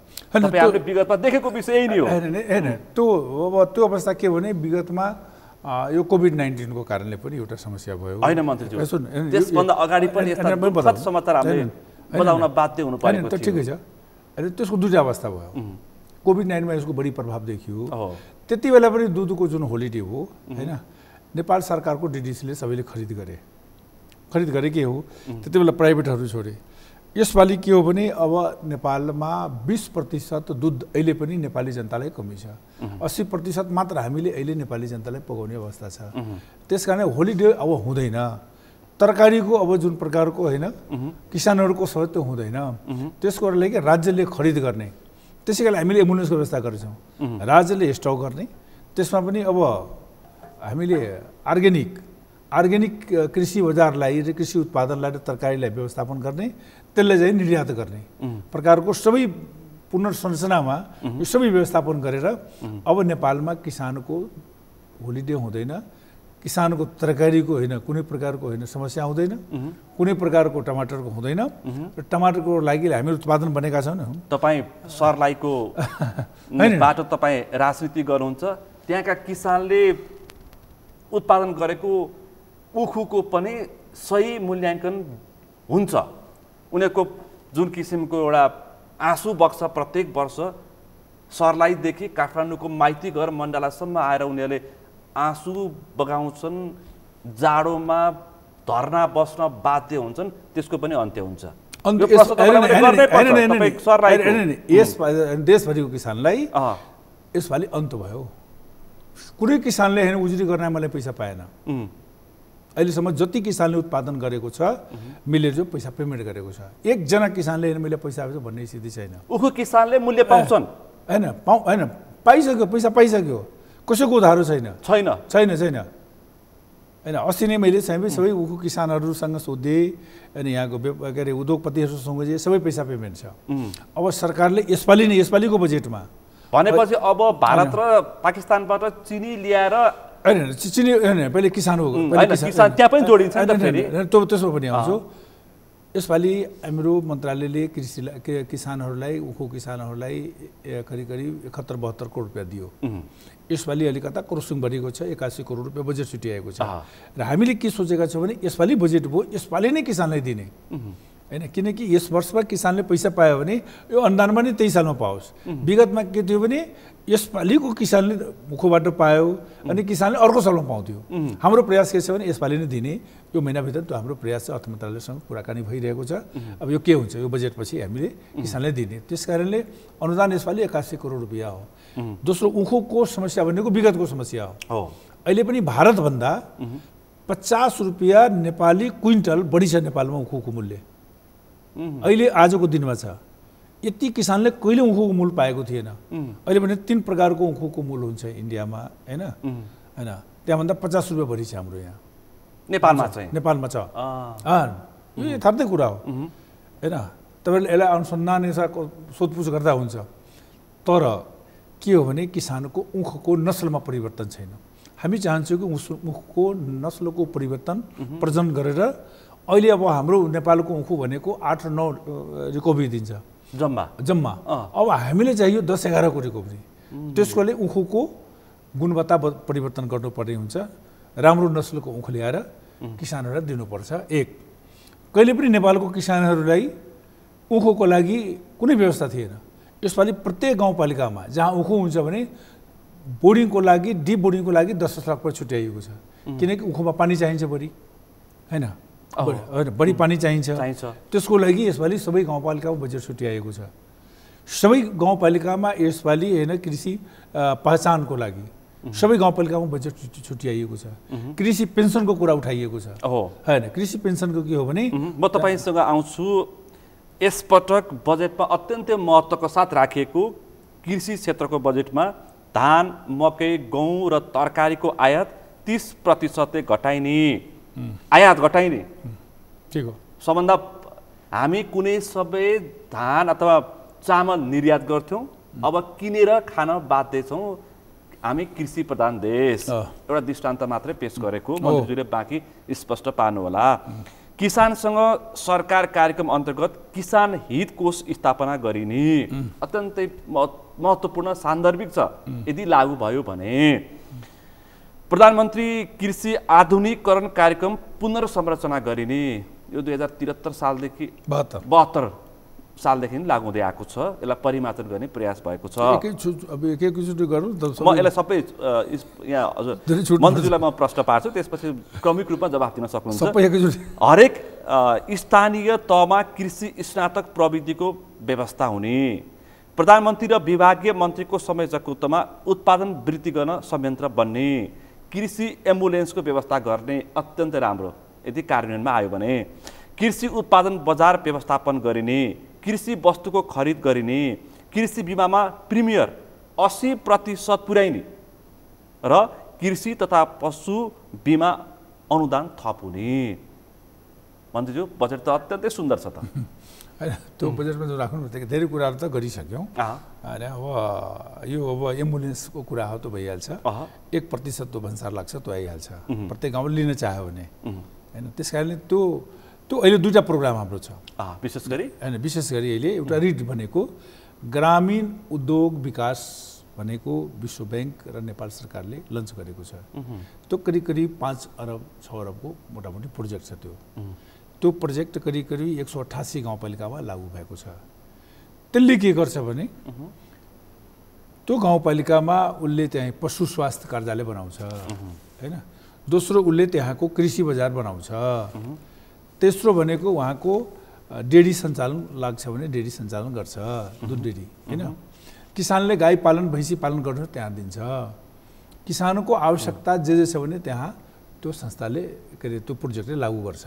तपाईहरुले विगतमा देखेको विषय यही नै हो। हैन त्यो अवस्था के भने विगतमा यो कोभिड-19 को कारणले पनि एउटा समस्या भयो। हैन मन्त्रीज्यू, त्यसभन्दा अगाडि पनि यस्ता दुःखद समाचार हामीले बताउन बाध्य हुनु परेको थियो। ठिकै छ। अनि त्यसको दुईटा अवस्था भयो। कोभिड-19 मा यसको बढी प्रभाव देखियो। त्यति बेला पनि दुधको जुन होलिडे हो हैन, नेपाल सरकारको डिडिसीले सबैले खरिद गरे के हो, त्यति बेला प्राइभेटहरू छोडे। यसपालि के हो भने अब नेपालमा 20% दुध अहिले पनि नेपाली जनतालाई कमी छ। 80% मात्र हामीले अहिले नेपाली जनतालाई पकाउने अवस्था छ। त्यसकारण होलिडे अब हुँदैन। तरकारीको अब जुन प्रकारको होइन किसानहरूको सहयोग त्यो हुँदैन। त्यसको लागि राज्यले खरिद गर्ने, त्यसैकारण हामीले एम्बुलेन्सको व्यवस्था गरेछौँ। राज्यले स्टक गर्ने, त्यसमा पनि अब हामीले अर्ग्यानिक कृषि बजारलाई र कृषि उत्पादनलाई र तरकारीलाई व्यवस्थापन गर्ने, त्यसलाई चाहिँ निर्यात गर्ने प्रकारको सबै पुनर्संरचनामा यो सबै व्यवस्थापन गरेर अब नेपालमा किसानको होलिडे हुँदैन, किसानको तरकारीको होइन कुनै प्रकारको होइन समस्या हुँदैन, कुनै प्रकारको टमाटरको हुँदैन। र टमाटरको लागि हामी उत्पादन बनेका छौँ। तपाईँ सर्लाहीको बाटो तपाईँ राजनीति गर्नुहुन्छ, त्यहाँका किसानले उत्पादन गरेको उखुको पनि सही मूल्याङ्कन हुन्छ। उनीहरूको जुन किसिमको एउटा आँसु बग्छ प्रत्येक वर्ष, सर्लाहीदेखि काठमाडौँको माइतीघर मण्डलासम्म आएर उनीहरूले आँसु बगाउँछन्, जाडोमा धर्ना बस्न बाध्य हुन्छन्, त्यसको पनि अन्त्य हुन्छ। देशभरिको किसानलाई यसपालि अन्त भयो। कुनै किसानले होइन उजुरी गर्न मलाई पैसा पाएन। अहिलेसम्म जति किसानले उत्पादन गरेको छ मिलेर जो पैसा पेमेन्ट गरेको छ, एकजना किसानले होइन मैले पैसा आएछ भन्ने स्थिति छैन। उखु किसानले मूल्य पाउँछन् होइन पाइसक्यो, पैसा पाइसक्यो, कसैको उधारो छैन। होइन अस्ति नै मैले सबै उखु किसानहरूसँग सोधेँ अनि यहाँको के अरे उद्योगपतिहरूसँग सबै पैसा पेमेन्ट छ। अब सरकारले यसपालिको बजेटमा भनेपछि अब भारत र पाकिस्तानबाट चिनी ल्याएर होइन चिनी होइन पहिले किसान हो, किसान त्यहाँ पनि जोडिन्छ नि त फेरि। त्यसमा पनि आउँछु। यसपालि हाम्रो मन्त्रालयले किसानहरूलाई उखु किसानहरूलाई करिब 71-72 करोड रुपियाँ दियो। यसपालि अलिकता क्रसिङ बढेको छ, 81 करोड रुपियाँ बजेट छुट्याएको छ। र हामीले के सोचेका छौँ भने यसपालि बजेट भयो, यसपालि नै किसानलाई दिने होइन, किनकि यस वर्षमा किसानले पैसा पायो भने यो अनुदानमा नै 23 सालमा पाओस्। विगतमा के थियो भने यसपालिको किसानले मुखबाट पायो अनि किसानले अर्को सालमा पाउँथ्यो। हाम्रो प्रयास के छ भने यसपालि नै दिने, यो महिनाभित्र त्यो हाम्रो प्रयास छ। अर्थ मन्त्रालयसँग कुराकानी भइरहेको छ। अब यो के हुन्छ, यो बजेटपछि हामीले किसानलाई दिने, त्यस कारणले अनुदान यसपालि 81 करोड रुपियाँ हो। दोस्रो उखुको समस्या भनेको विगतको समस्या हो। अहिले पनि भारतभन्दा 50 रुपियाँ नेपाली क्विन्टल बढी छ नेपालमा उखुको मूल्य। अहिले आजको दिनमा छ। यति किसानले कहिले उखुको मूल पाएको थिएन। अहिले भने 3 प्रकारको उखुको मूल हुन्छ इन्डियामा होइन, त्यहाँभन्दा 50 रुपियाँ बढी छ हाम्रो यहाँ नेपालमा छ। यो यथार्थै कुरा हो होइन। तपाईँले यसलाई अनुसन्धान सोधपुछ गर्दा हुन्छ। तर के हो भने किसानको उखुको नस्लमा परिवर्तन छैन। हामी चाहन्छौँ कि उखुको नस्लको परिवर्तन प्रजनन गरेर अहिले अब हाम्रो नेपालको उखु भनेको 8-9 रिकभरी दिन्छ जम्मा। अब हामीले चाहियो 10-11 को रिकभरी। त्यसकोले उखुको गुणवत्ता परिवर्तन गर्नुपर्ने हुन्छ। राम्रो नस्लको उखु ल्याएर किसानहरूलाई दिनुपर्छ। कहिले पनि नेपालको किसानहरूलाई उखुको लागि कुनै व्यवस्था थिएन। यसपालि प्रत्येक गाउँपालिकामा जहाँ उखु हुन्छ भने बोर्डिङको लागि डिप बोर्डिङको लागि 10 लाख रुपियाँ छुट्याइएको छ, किनकि उखुमा पानी चाहिन्छ बढी होइन। होइन बढी पानी चाहिन्छ। त्यसको लागि यसपालि सबै गाउँपालिकामा बजेट छुट्याएको छ। सबै गाउँपालिकामा यसपालि होइन कृषि पहिचानको लागि सबै गाउँपालिकामा बजेट छुट्याइएको छ। कृषि पेन्सनको कुरा उठाइएको छ होइन। कृषि पेन्सनको के हो भने म तपाईँसँग आउँछु। यसपटक बजेटमा अत्यन्तै महत्त्वको साथ राखिएको कृषि क्षेत्रको बजेटमा धान, मकै, गहुँ र तरकारीको आयात 30% घटाइने, आयात घटाइने। ठिक हो। सबभन्दा हामी कुनै सबै धान अथवा चामल निर्यात गर्थ्यौँ, अब किनेर खान बाध्य छौँ। हामी कृषि प्रधान देश। एउटा दृष्टान्त मात्रै पेश गरेको, मन्त्रीले बाँकी स्पष्ट पार्नुहोला। किसानसँग सरकार कार्यक्रम अन्तर्गत किसान हित कोष स्थापना गरिने अत्यन्तै महत्त्वपूर्ण सान्दर्भिक छ। यदि लागू भयो भने प्रधानमन्त्री कृषि आधुनिकीकरण कार्यक्रम पुनर्संरचना गरिने, यो 2073 सालदेखि 72 सालदेखि लागू हुँदै आएको छ। यसलाई परिमार्जन गर्ने प्रयास भएको छ। अब एकैचोटि गरौँ म यसलाई सबै यहाँ हजुर मन्त्रीज्यूलाई म प्रश्न पार्छु, त्यसपछि क्रमिक रूपमा जवाफ दिन सक्नुहुन्छ। हरेक स्थानीय तहमा कृषि स्नातक प्रविधिको व्यवस्था हुने, प्रधानमन्त्री र विभागीय मन्त्रीको संयोजकत्वमा उत्पादन वृद्धि गर्न संयन्त्र बन्ने, कृषि एम्बुलेन्सको व्यवस्था गर्ने। अत्यन्तै राम्रो यदि कार्यान्वयनमा आयो भने। कृषि उत्पादन बजार व्यवस्थापन गरिने, कृषि वस्तुको खरिद गरिने, कृषि बिमामा प्रिमियर 80% पुर्याइने र कृषि तथा पशु बिमा अनुदान थप हुने। मन्त्रीज्यू बजेट त अत्यन्तै सुन्दर छ त। होइन त्यो बजेटमा जो राख्नु धेरै कुराहरू त गरिसक्यौँ होइन। अब यो अब एम्बुलेन्सको कुरा हो, त्यो भइहाल्छ। 1% त्यो भन्सार लाग्छ, त्यो आइहाल्छ प्रत्येक गाउँले लिन चाह्यो भने होइन। त्यस कारणले त्यो अहिले दुईवटा प्रोग्राम हाम्रो छ विशेष गरी होइन। विशेष गरी अहिले एउटा रिड भनेको ग्रामीण उद्योग विकास भनेको विश्व ब्याङ्क र नेपाल सरकारले लन्च गरेको छ। त्यो करिब करिब 5 अरब 6 अरबको मोटामोटी प्रोजेक्ट छ। त्यो प्रोजेक्ट करिब करिब 188 गाउँपालिकामा लागू भएको छ। त्यसले के गर्छ भने त्यो गाउँपालिकामा उसले त्यहाँ पशु स्वास्थ्य कार्यालय बनाउँछ होइन। दोस्रो उसले त्यहाँको कृषि बजार बनाउँछ। तेस्रो भनेको उहाँको डेरी सञ्चालन लाग्छ भने डेरी सञ्चालन गर्छ, दुध डेरी होइन। किसानले गाई पालन भैँसी पालन गर्नु त्यहाँ दिन्छ। किसानको आवश्यकता जे छ भने त्यहाँ त्यो संस्थाले के अरे त्यो प्रोजेक्टले लागू गर्छ।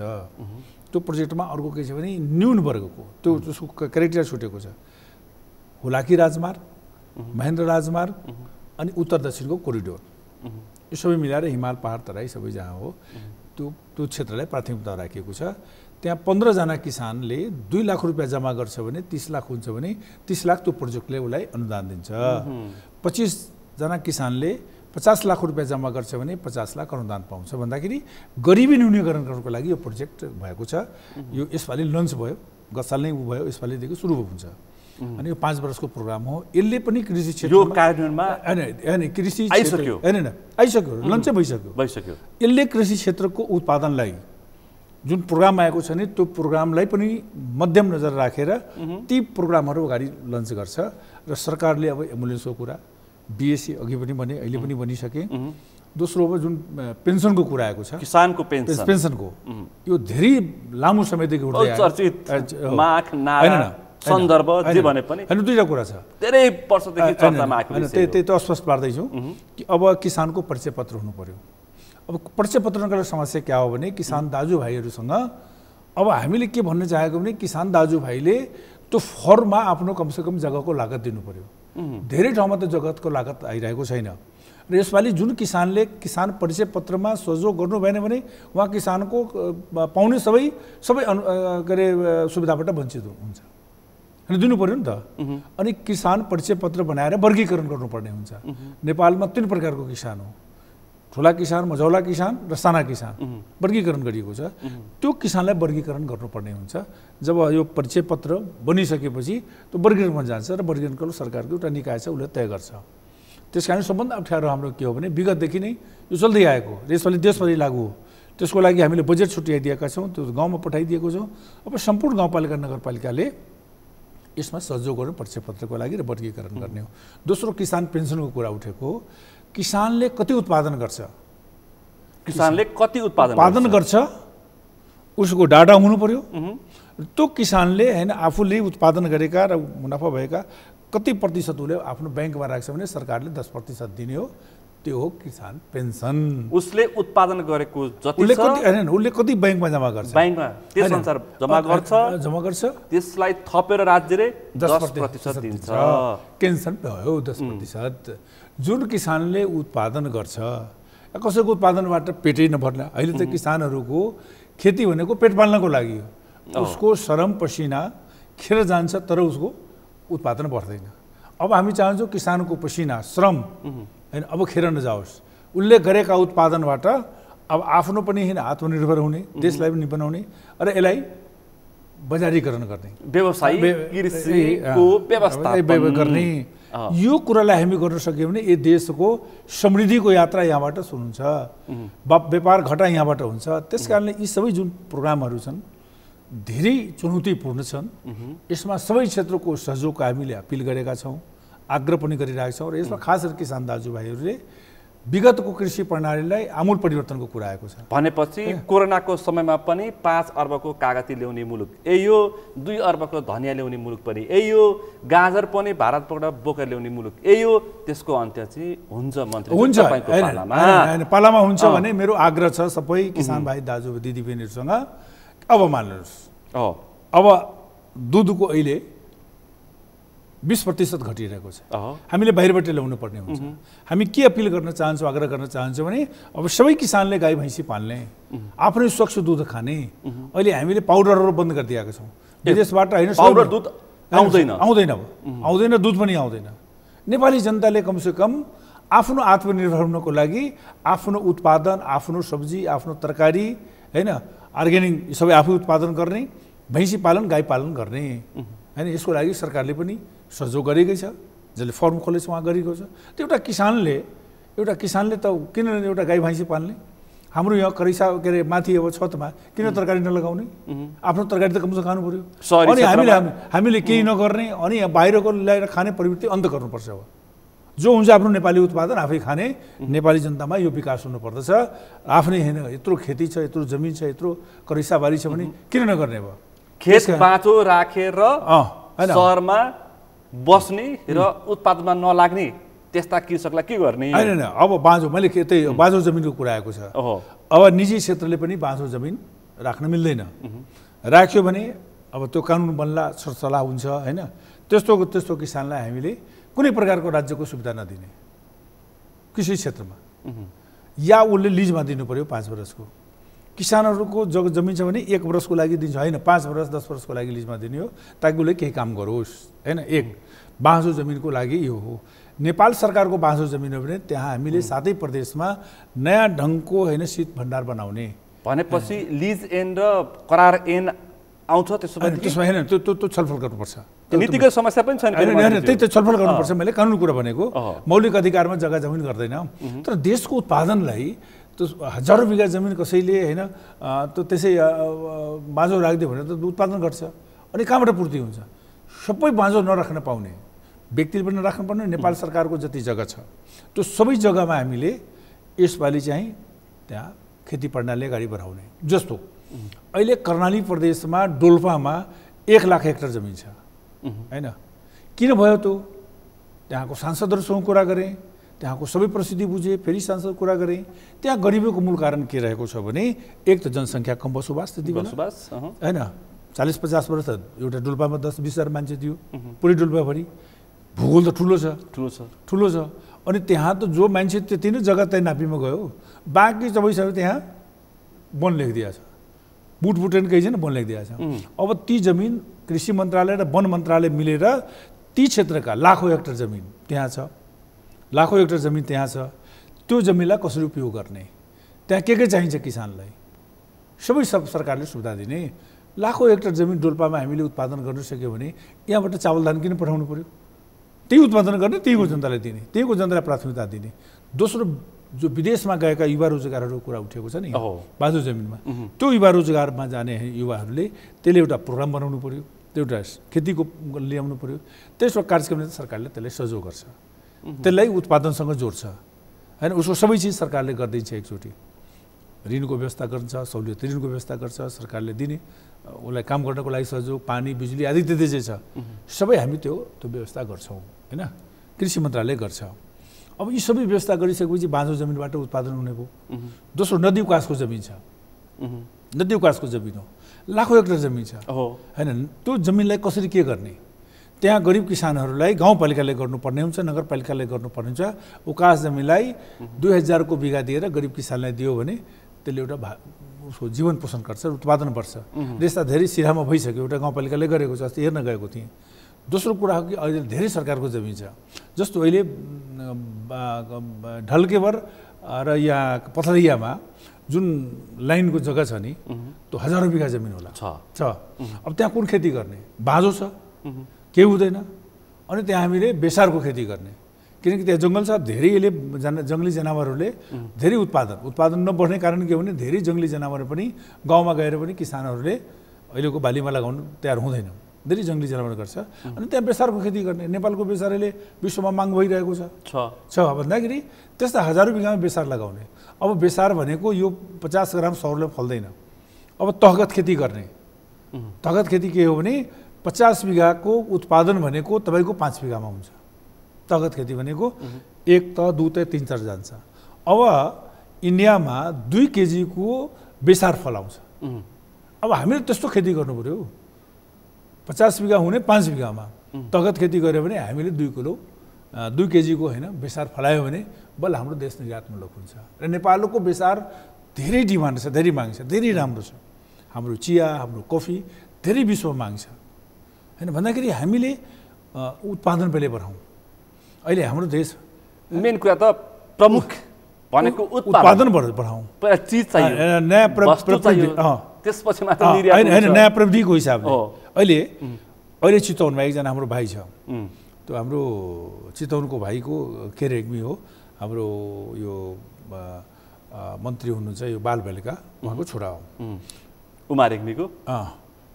त्यो प्रोजेक्टमा अर्को के छ भने न्यून वर्गको त्यो त्यसको क्राइटेरिया छुटेको छ। हुलाकी राजमार्ग, महेन्द्र राजमार्ग अनि उत्तर दक्षिणको कोरिडोर, यो सबै मिलाएर हिमाल पहाड तराई सबै जहाँ हो त्यो क्षेत्रलाई प्राथमिकता राखिएको छ। त्यहाँ 15 जना किसानले 2 लाख रुपियाँ जम्मा गर्छ भने 30 लाख हुन्छ भने 30 लाख त्यो प्रोजेक्टले उसलाई अनुदान दिन्छ। 25 जना किसानले 50 लाख रुपियाँ जम्मा गर्छ भने 50 लाख अनुदान पाउँछ। भन्दाखेरि गरिबी न्यूनीकरण गर्नको लागि यो प्रोजेक्ट भएको छ। यो यसपालि लन्च भयो, गत साल नै भयो, यसपालिदेखि सुरु हुन्छ। अनि यो 5 वर्षको प्रोग्राम हो। यसले पनि कृषि क्षेत्र यो कार्यान्वयनमा हैन कृषि आइसक्यो हैन आइसक्यो, लन्च भइसक्यो। यसले कृषि क्षेत्रको उत्पादनलाई जुन प्रोग्राम आएको छ नि त्यो प्रोग्रामलाई पनि मध्यम नजर राखेर ती प्रोग्रामहरू अगाडि लन्च गर्छ। र सरकारले अब एम्बुलेन्सको कुरा, बीएससी अघि पनि भने अहिले पनि बनिसके। दोस्रो अब जुन पेन्सनको कुरा आएको छ, किसानको पेन्सनको यो धेरै लामो समयदेखि उठ्दै आएको माग नारा सन्दर्भ जे भने पनि हैन दुईटा कुरा छ। धेरै वर्षदेखि चर्चामा आएको विषय। त्यही त स्पष्ट पार्दैछु कि अब किसानको परिचय पत्र हुनु पर्यो। अब परिचय पत्रको समस्या क्या हो भने किसान दाजुभाइहरूसँग अब हामीले के भन्न चाहेको भने किसान दाजुभाइले त्यो फर्ममा आफ्नो कमसेकम जग्गाको लागत दिनु पर्यो। धेरै ठाउँमा त जग्गाको लागत आइरहेको छैन। र यसपालि जुन किसानले किसान परिचय पत्रमा सहयोग गर्नु भएन भने उहाँ किसानको पाउने सबै के अरे सुविधाबाट वञ्चित हुन्छ। अनि दिनु पर्यो नि त। अनि किसान परिचय पत्र बनाएर वर्गीकरण गर्नुपर्ने हुन्छ। नेपालमा 3 प्रकारको किसान हो, ठुला किसान, मझौला किसान र साना किसान वर्गीकरण गरिएको छ। त्यो किसानलाई वर्गीकरण गर्नुपर्ने हुन्छ। जब यो परिचय पत्र बनिसकेपछि त्यो वर्गीकरणमा जान्छ र वर्गीकरणको सरकारको एउटा निकाय छ उसले तय गर्छ। त्यस कारण सबभन्दा अप्ठ्यारो हाम्रो के हो भने विगतदेखि नै यो चल्दै आएको यसपालि देशभरि लागू हो। त्यसको लागि हामीले बजेट छुट्याइदिएका छौँ, त्यो गाउँमा पठाइदिएको छौँ। अब सम्पूर्ण गाउँपालिका नगरपालिकाले यसमा सहयोग गर्नु परिचय पत्रको लागि र वर्गीकरण गर्ने हो। दोस्रो किसान पेन्सनको कुरा उठेको, किसानले कति उत्पादन गर्छ, किसानले कति उत्पादन गर्छ उसको डाटा हुनु पर्यो। त्यो किसानले हैन आफूले उत्पादन गरेका र मुनाफा भएका कति प्रतिशत उसले आफ्नो ब्याङ्कमा राख्छ भने सरकारले 10% दिने हो। त्यो हो किसान पेन्सन। उसले उत्पादन गरेको जति उसले कति हैन उसले कति ब्याङ्कमा जम्मा गर्छ, ब्याङ्कमा त्यसअनुसार जम्मा गर्छ, त्यसलाई थपेर राज्यले 10% दिन्छ। पेन्सन भयो 10%। जुन किसानले उत्पादन गर्छ, कसैको उत्पादनबाट पेटै नभर्ला। अहिले त किसानहरूको खेती भनेको पेट पाल्नको लागि हो। उसको श्रम पसिना खेर जान्छ तर उसको उत्पादन बढ्दैन। अब हामी चाहन्छौँ किसानको पसिना श्रम हैन अब खेर नजाओस्। उसले गरेका उत्पादनबाट अब आफ्नो पनि हैन आत्मनिर्भर हुने, देशलाई पनि बनाउने र यसलाई बजारीकरण गर्ने, व्यवसाय कृषिको व्यवस्थापन गर्ने। यो कुरालाई हामी गर्न सक्यौँ भने यो देशको समृद्धिको यात्रा यहाँबाट सुरु हुन्छ, व्यापार घटा यहाँबाट हुन्छ। त्यसकारणले यी सबै जुन प्रोग्रामहरू छन् धेरै चुनौतीपूर्ण छन्। यसमा सबै क्षेत्रको सहयोगको हामीले अपिल गरेका छौँ, आग्रह पनि गरिरहेका छौँ। र यसमा खास गरी किसान दाजुभाइहरूले विगतको कृषि प्रणालीलाई आमूल परिवर्तनको कुरा आएको छ। भनेपछि कोरोनाको समयमा पनि 5 अर्बको कागती ल्याउने मुलुक, यो 2 अर्बको धनियाँ ल्याउने मुलुक पनि, यो गाजर पनि भारतबाट बोकेर ल्याउने मुलुक, यो त्यसको अन्त्य चाहिँ हुन्छ मन्त्री हुन्छ तपाईको पालामा? पालामा हुन्छ भने मेरो आग्रह छ सबै किसान भाइ दाजु दिदीबहिनीहरूसँग, अब मान्नुहोस् अब दुधको अहिले 20% घटिरहेको छ। हामीले बाहिरबाट ल्याउनु पर्ने हुन्छ। हामी के अपिल गर्न चाहन्छौँ, आग्रह गर्न चाहन्छौँ भने अब सबै किसानले गाई भैँसी पाल्ने, आफ्नै स्वच्छ दुध खाने। अहिले हामीले पाउडरहरू बन्द गरिदिएका छौँ विदेशबाट हैन, पाउडर दुध आउँदैन, दुध पनि आउँदैन। नेपाली जनताले कमसेकम आफ्नो आत्मनिर्भर हुनको लागि आफ्नो उत्पादन, आफ्नो सब्जी, आफ्नो तरकारी हैन अर्ग्यानिक सबै आफै उत्पादन गर्ने, भैँसी पालन गाई पालन गर्ने हैन। यसको लागि सरकारले पनि सहयोग गरेकै छ, जसले फर्म खोलेछ उहाँ गरेको छ। त्यो एउटा किसानले त किन एउटा गाई भैँसी पाल्ने? हाम्रो यहाँ करैसा के अरे माथि अब छतमा किन तरकारी नलगाउने? आफ्नो तरकारी त कमसेकम खानु पर्यो। अनि हामीले केही नगर्ने अनि बाहिरको ल्याएर खाने प्रवृत्ति अन्त गर्नुपर्छ। अब जो हुन्छ आफ्नो नेपाली उत्पादन आफै खाने, नेपाली जनतामा यो विकास हुनुपर्दछ। आफ्नै हैन यत्रो खेती छ, यत्रो जमिन छ, यत्रो करैसाबारी छ भने किन नगर्ने? अब खेत बाँचो राखेर सहरमा बस्ने र उत्पादनमा नलाग्ने त्यस्ता कृषकलाई के गर्ने? हैन अब बाँझो, मैले त्यही बाँझो जमिनको कुरा आएको छ। अब निजी क्षेत्रले पनि बाँझो जमिन राख्न मिल्दैन। राख्यो भने अब त्यो कानुन बन्ला, सरसल्लाह हुन्छ हैन। त्यस्तो किसानलाई हामीले कुनै प्रकारको राज्यको सुविधा नदिने कृषि क्षेत्रमा, या उसले लिजमा दिनु पर्यो 5 वर्षको। किसानहरूको जमिन छ भने 1 वर्षको लागि दिन्छ, होइन 5 वर्ष 10 वर्षको लागि लिजमा दिने हो, ताकि उसले केही काम गरोस् हैन। एक बाँझो जमिनको लागि यो हो। नेपाल सरकारको बाँझो जमिन हो भने त्यहाँ हामीले 7 प्रदेशमा नयाँ ढङ्गको हैन शीत भण्डार बनाउने। भनेपछि लिज एन र करार एन आउँछ? त्यसमा हैन त्यो छलफल गर्नुपर्छ। नीतिगत समस्या पनि छैन, त्यही त छलफल गर्नुपर्छ। मैले कानुन कुरा भनेको मौलिक अधिकारमा जग्गा जमिन गर्दैन, तर देशको उत्पादनलाई त्यो हजारौँ बिघा जमिन कसैले हैन त्यो त्यसै बाँझो राखिदियो भने त उत्पादन गर्छ। अनि कहाँबाट पूर्ति हुन्छ? सबै बाँझो नराख्न पाउने व्यक्तिले पनि नराख्नु पर्ने। नेपाल सरकारको जति जग्गा छ त्यो सबै जग्गामा हामीले यसपालि चाहिँ त्यहाँ खेती प्रणाली अगाडि बढाउने। जस्तो अहिले कर्णाली प्रदेशमा डोल्पामा 1 लाख हेक्टर जमिन छ हैन। किन भयो त्यो? त्यहाँको सांसदहरूसँग कुरा गरेँ, त्यहाँको सबै परिस्थिति बुझेँ, फेरि सांसद कुरा गरेँ। त्यहाँ गरिबीको मूल कारण के रहेको छ भने एक त जनसङ्ख्या कम बसोबास त्यति बेला हैन। 40-50 वर्ष एउटा डोल्पामा 10-20 हजार मान्छे थियो पुरै डोल्पाभरि। भूगोल त ठुलो छ। अनि त्यहाँ त जो मान्छे त्यति नै जग्गा तय नापीमा गयो, बाँकी सबैसँग त्यहाँ वन लेखिदिएको छ, बुटबुटेन केही छैन, वन लेखिदिएको छ। अब ती जमिन कृषि मन्त्रालय र वन मन्त्रालय मिलेर ती क्षेत्रका लाखौँ हेक्टर जमिन त्यहाँ छ, लाखौँ हेक्टर जमिन त्यहाँ छ। त्यो जमिनलाई कसरी उपयोग गर्ने, त्यहाँ के चाहिन्छ किसानलाई, सबै सरकारले सुविधा दिने। लाखौँ हेक्टर जमिन डोल्पामा हामीले उत्पादन गर्न सक्यो भने यहाँबाट चावल धान किन पठाउनु पर्यो? त्यही उत्पादन गर्ने, त्यहीको जनतालाई दिने, त्यहीको जनतालाई प्राथमिकता दिने। दोस्रो, जो विदेशमा गएका युवा रोजगारहरूको कुरा उठेको छ नि बाँझो जमिनमा, त्यो युवा रोजगारमा जाने युवाहरूले त्यसले एउटा प्रोग्राम बनाउनु पर्यो, त्यो एउटा खेतीको ल्याउनु पर्यो। त्यसो कार्यक्रमले सरकारले त्यसलाई सहयोग गर्छ, त्यसलाई उत्पादनसँग जोड्छ हैन। उसको सबै चिज सरकारले गरिदिन्छ एकचोटि। ऋणको व्यवस्था गर्छ, सहुलियत ऋणको व्यवस्था गर्छ, सरकारले दिने उसलाई काम गर्नको लागि सहयोग, पानी बिजुली आदि त्यति चाहिँ छ, सबै हामी त्यो व्यवस्था गर्छौँ होइन, कृषि मन्त्रालयले गर्छ। अब यी सबै व्यवस्था गरिसकेपछि बाँझो जमिनबाट उत्पादन हुने भयो। दोस्रो नदी उकासको जमिन छ, नदी उकासको जमिन हो, लाखौँ हेक्टर जमिन छ होइन, त्यो जमिनलाई कसरी के गर्ने, त्यहाँ गरिब किसानहरूलाई गाउँपालिकाले गर्नुपर्ने हुन्छ, नगरपालिकाले गर्नुपर्ने हुन्छ। उकास जमिनलाई 2000 को बिघा दिएर गरिब किसानलाई दियो भने त्यसले एउटा उसको जीवन पोषण गर्छ, उत्पादन बढ्छ। यस्ता धेरै सिरामा भइसक्यो, एउटा गाउँपालिकाले गरेको छ, अस्ति हेर्न गएको थिएँ। दोस्रो कुरा हो कि अहिले धेरै सरकारको जमिन छ, जस्तो अहिले ढल्केवर र यहाँ पथलैयामा जुन लाइनको जग्गा छ नि, त्यो हजारौँ बिघा जमिन होला छ। अब त्यहाँ कुन खेती गर्ने, बाँझो छ, केही हुँदैन, अनि त्यहाँ हामीले बेसारको खेती गर्ने, किनकि त्यहाँ जङ्गल छ, धेरै यसले जङ्गली जनावरहरूले धेरै उत्पादन नबढ्ने कारण के हो भने धेरै जङ्गली जनावर पनि गाउँमा गएर पनि किसानहरूले अहिलेको बालीमा लगाउनु तयार हुँदैन, धेरै जङ्गली जनावर गर्छ। अनि त्यहाँ बेसारको खेती गर्ने, नेपालको बेसारले विश्वमा माग भइरहेको छ भन्दाखेरि त्यस्ता हजारौँ बिघामा बेसार लगाउने। अब बेसार भनेको यो 50 ग्राम सौरले फल्दैन। अब तहगत खेती गर्ने, तहगत खेती के हो भने 50 बिघाको उत्पादन भनेको तपाईँको 5 बिघामा हुन्छ। तहगत खेती भनेको 1 तह 2 तह 3 तह जान्छ। अब इन्डियामा 2 केजीको बेसार फलाउँछ। अब हामीले त्यस्तो खेती गर्नु पर्यो, 50 बिघा हुने 5 बिघामा तहगत खेती गऱ्यो भने हामीले 2 केजीको होइन बेसार फलायो भने बल्ल हाम्रो देश निर्यातमूलक हुन्छ। र नेपालको बेसार धेरै डिमान्ड छ, धेरै माग छ, धेरै राम्रो छ। हाम्रो चिया, हाम्रो कफी धेरै विश्वमा माग छ होइन, भन्दाखेरि हामीले उत्पादन पहिले बढाउँ। अहिले हाम्रो देश मेन कुरा त प्रमुख भनेको उत्पादन बढाउँ, चिज चाहियो, नयाँ प्रविधि, त्यसपछि मात्र निर्यात होइन, नयाँ प्रविधिको हिसाबले। अहिले चितवनमा एकजना हाम्रो भाइ छ, त्यो हाम्रो चितवनको भाइको के रेग्मी हो, हाम्रो यो मन्त्री हुनुहुन्छ, यो बालबालिका उहाँको छोरा हो, उमा रेग्मीको।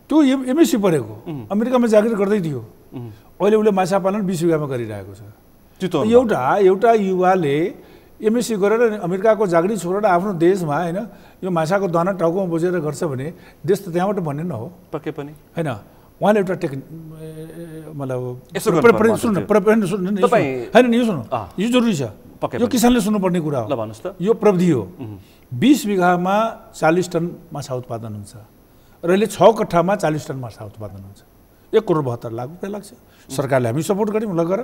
त्यो एमएससी पढेको, अमेरिकामा जागिर गर्दै थियो, अहिले उसले माछा पालन 20 बिघामा गरिरहेको छ। एउटा युवाले एमएससी गरेर अमेरिकाको जागिरी छोडेर आफ्नो देशमा होइन यो माछाको दाना टाउकोमा बोजेर गर्छ भने देश त त्यहाँबाट भन्ने न हो पक्कै पनि होइन। उहाँले एउटा मतलब होइन, यो सुन्नु, यो जरुरी छ, यो किसानले सुन्नुपर्ने कुरा हो। यो प्रविधि हो, 20 बिघामा 40 टन माछा उत्पादन हुन्छ र अहिले 6 कट्ठामा 40 टन माछा उत्पादन हुन्छ। 1,72,00,000 रुपियाँ लाग्छ। सरकारले हामी सपोर्ट गऱ्यौँ, ल गर,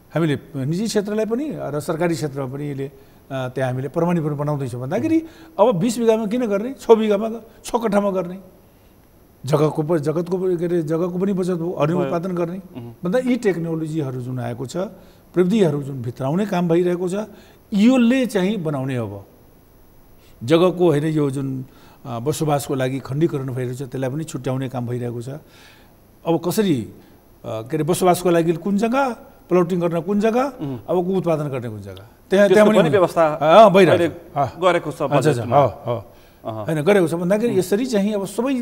हामीले निजी क्षेत्रलाई पनि र सरकारी क्षेत्रमा पनि यसले त्यहाँ हामीले प्रमाणित बनाउँदैछौँ भन्दाखेरि अब 20 बिघामा किन गर्ने, 6 बिघामा 6 कट्ठामा गर्ने, जग्गाको पनि बचत हो, अरू उत्पादन गर्ने भन्दा यी टेक्नोलोजीहरू जुन आएको छ, प्रविधिहरू जुन भित्राउने काम भइरहेको छ, योले चाहिँ बनाउने। अब जग्गाको होइन, यो जुन बसोबासको लागि खण्डीकरण भइरहेको छ त्यसलाई पनि छुट्याउने काम भइरहेको छ। अब कसरी के अरे बसोबासको लागि कुन जग्गा, प्लटिङ गर्न कुन जग्गा, अब उत्पादन गर्ने कुन जग्गा, त्यहाँ पनि व्यवस्था गरेको छ होइन, गरेको छ भन्दाखेरि यसरी चाहिँ अब सबै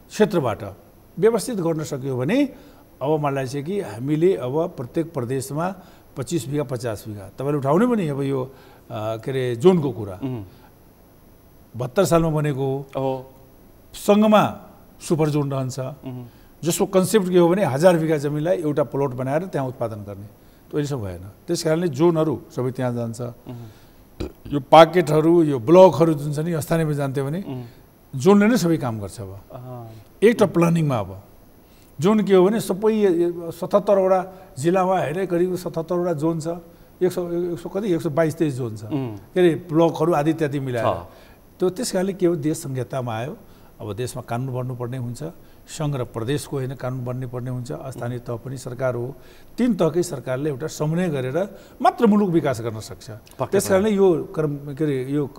क्षेत्रबाट व्यवस्थित गर्न सक्यो भने अब मलाई चाहिँ कि हामीले अब प्रत्येक प्रदेशमा 25 बिघा 50 बिघा तपाईँले उठाउने पनि अब यो के अरे जोनको कुरा 72 सालमा बनेको सँगमा सुपर जोन रहन्छ, जसको कन्सेप्ट के हो भने 1000 बिघा जमिनलाई एउटा प्लट बनाएर त्यहाँ उत्पादन गर्ने, त्यो अहिलेसम्म भएन। त्यस कारणले जोनहरू सबै त्यहाँ जान्छ। यो पाकेटहरू, यो ब्लकहरू जुन छ नि स्थानीयमा जान्थ्यो भने जोनले नै सबै काम गर्छ। अब एउटा प्लानिङमा अब जोन के हो भने सबै 77वटा जिल्लामा हेरे करिब 77वटा जोन छ, 100 कति 122-23 जोन छ के अरे ब्लकहरू आदि इत्यादि मिलाएर। त्यो त्यस कारणले के हो, देश संहितामा आयो। अब देशमा कानुन बन्नुपर्ने हुन्छ, सङ्घ र प्रदेशको होइन कानुन बन्नुपर्ने हुन्छ, स्थानीय तह पनि सरकार हो, 3 तहकै सरकारले एउटा समन्वय गरेर मात्र मुलुक विकास गर्न सक्छ। त्यस कारणले यो के अरे यो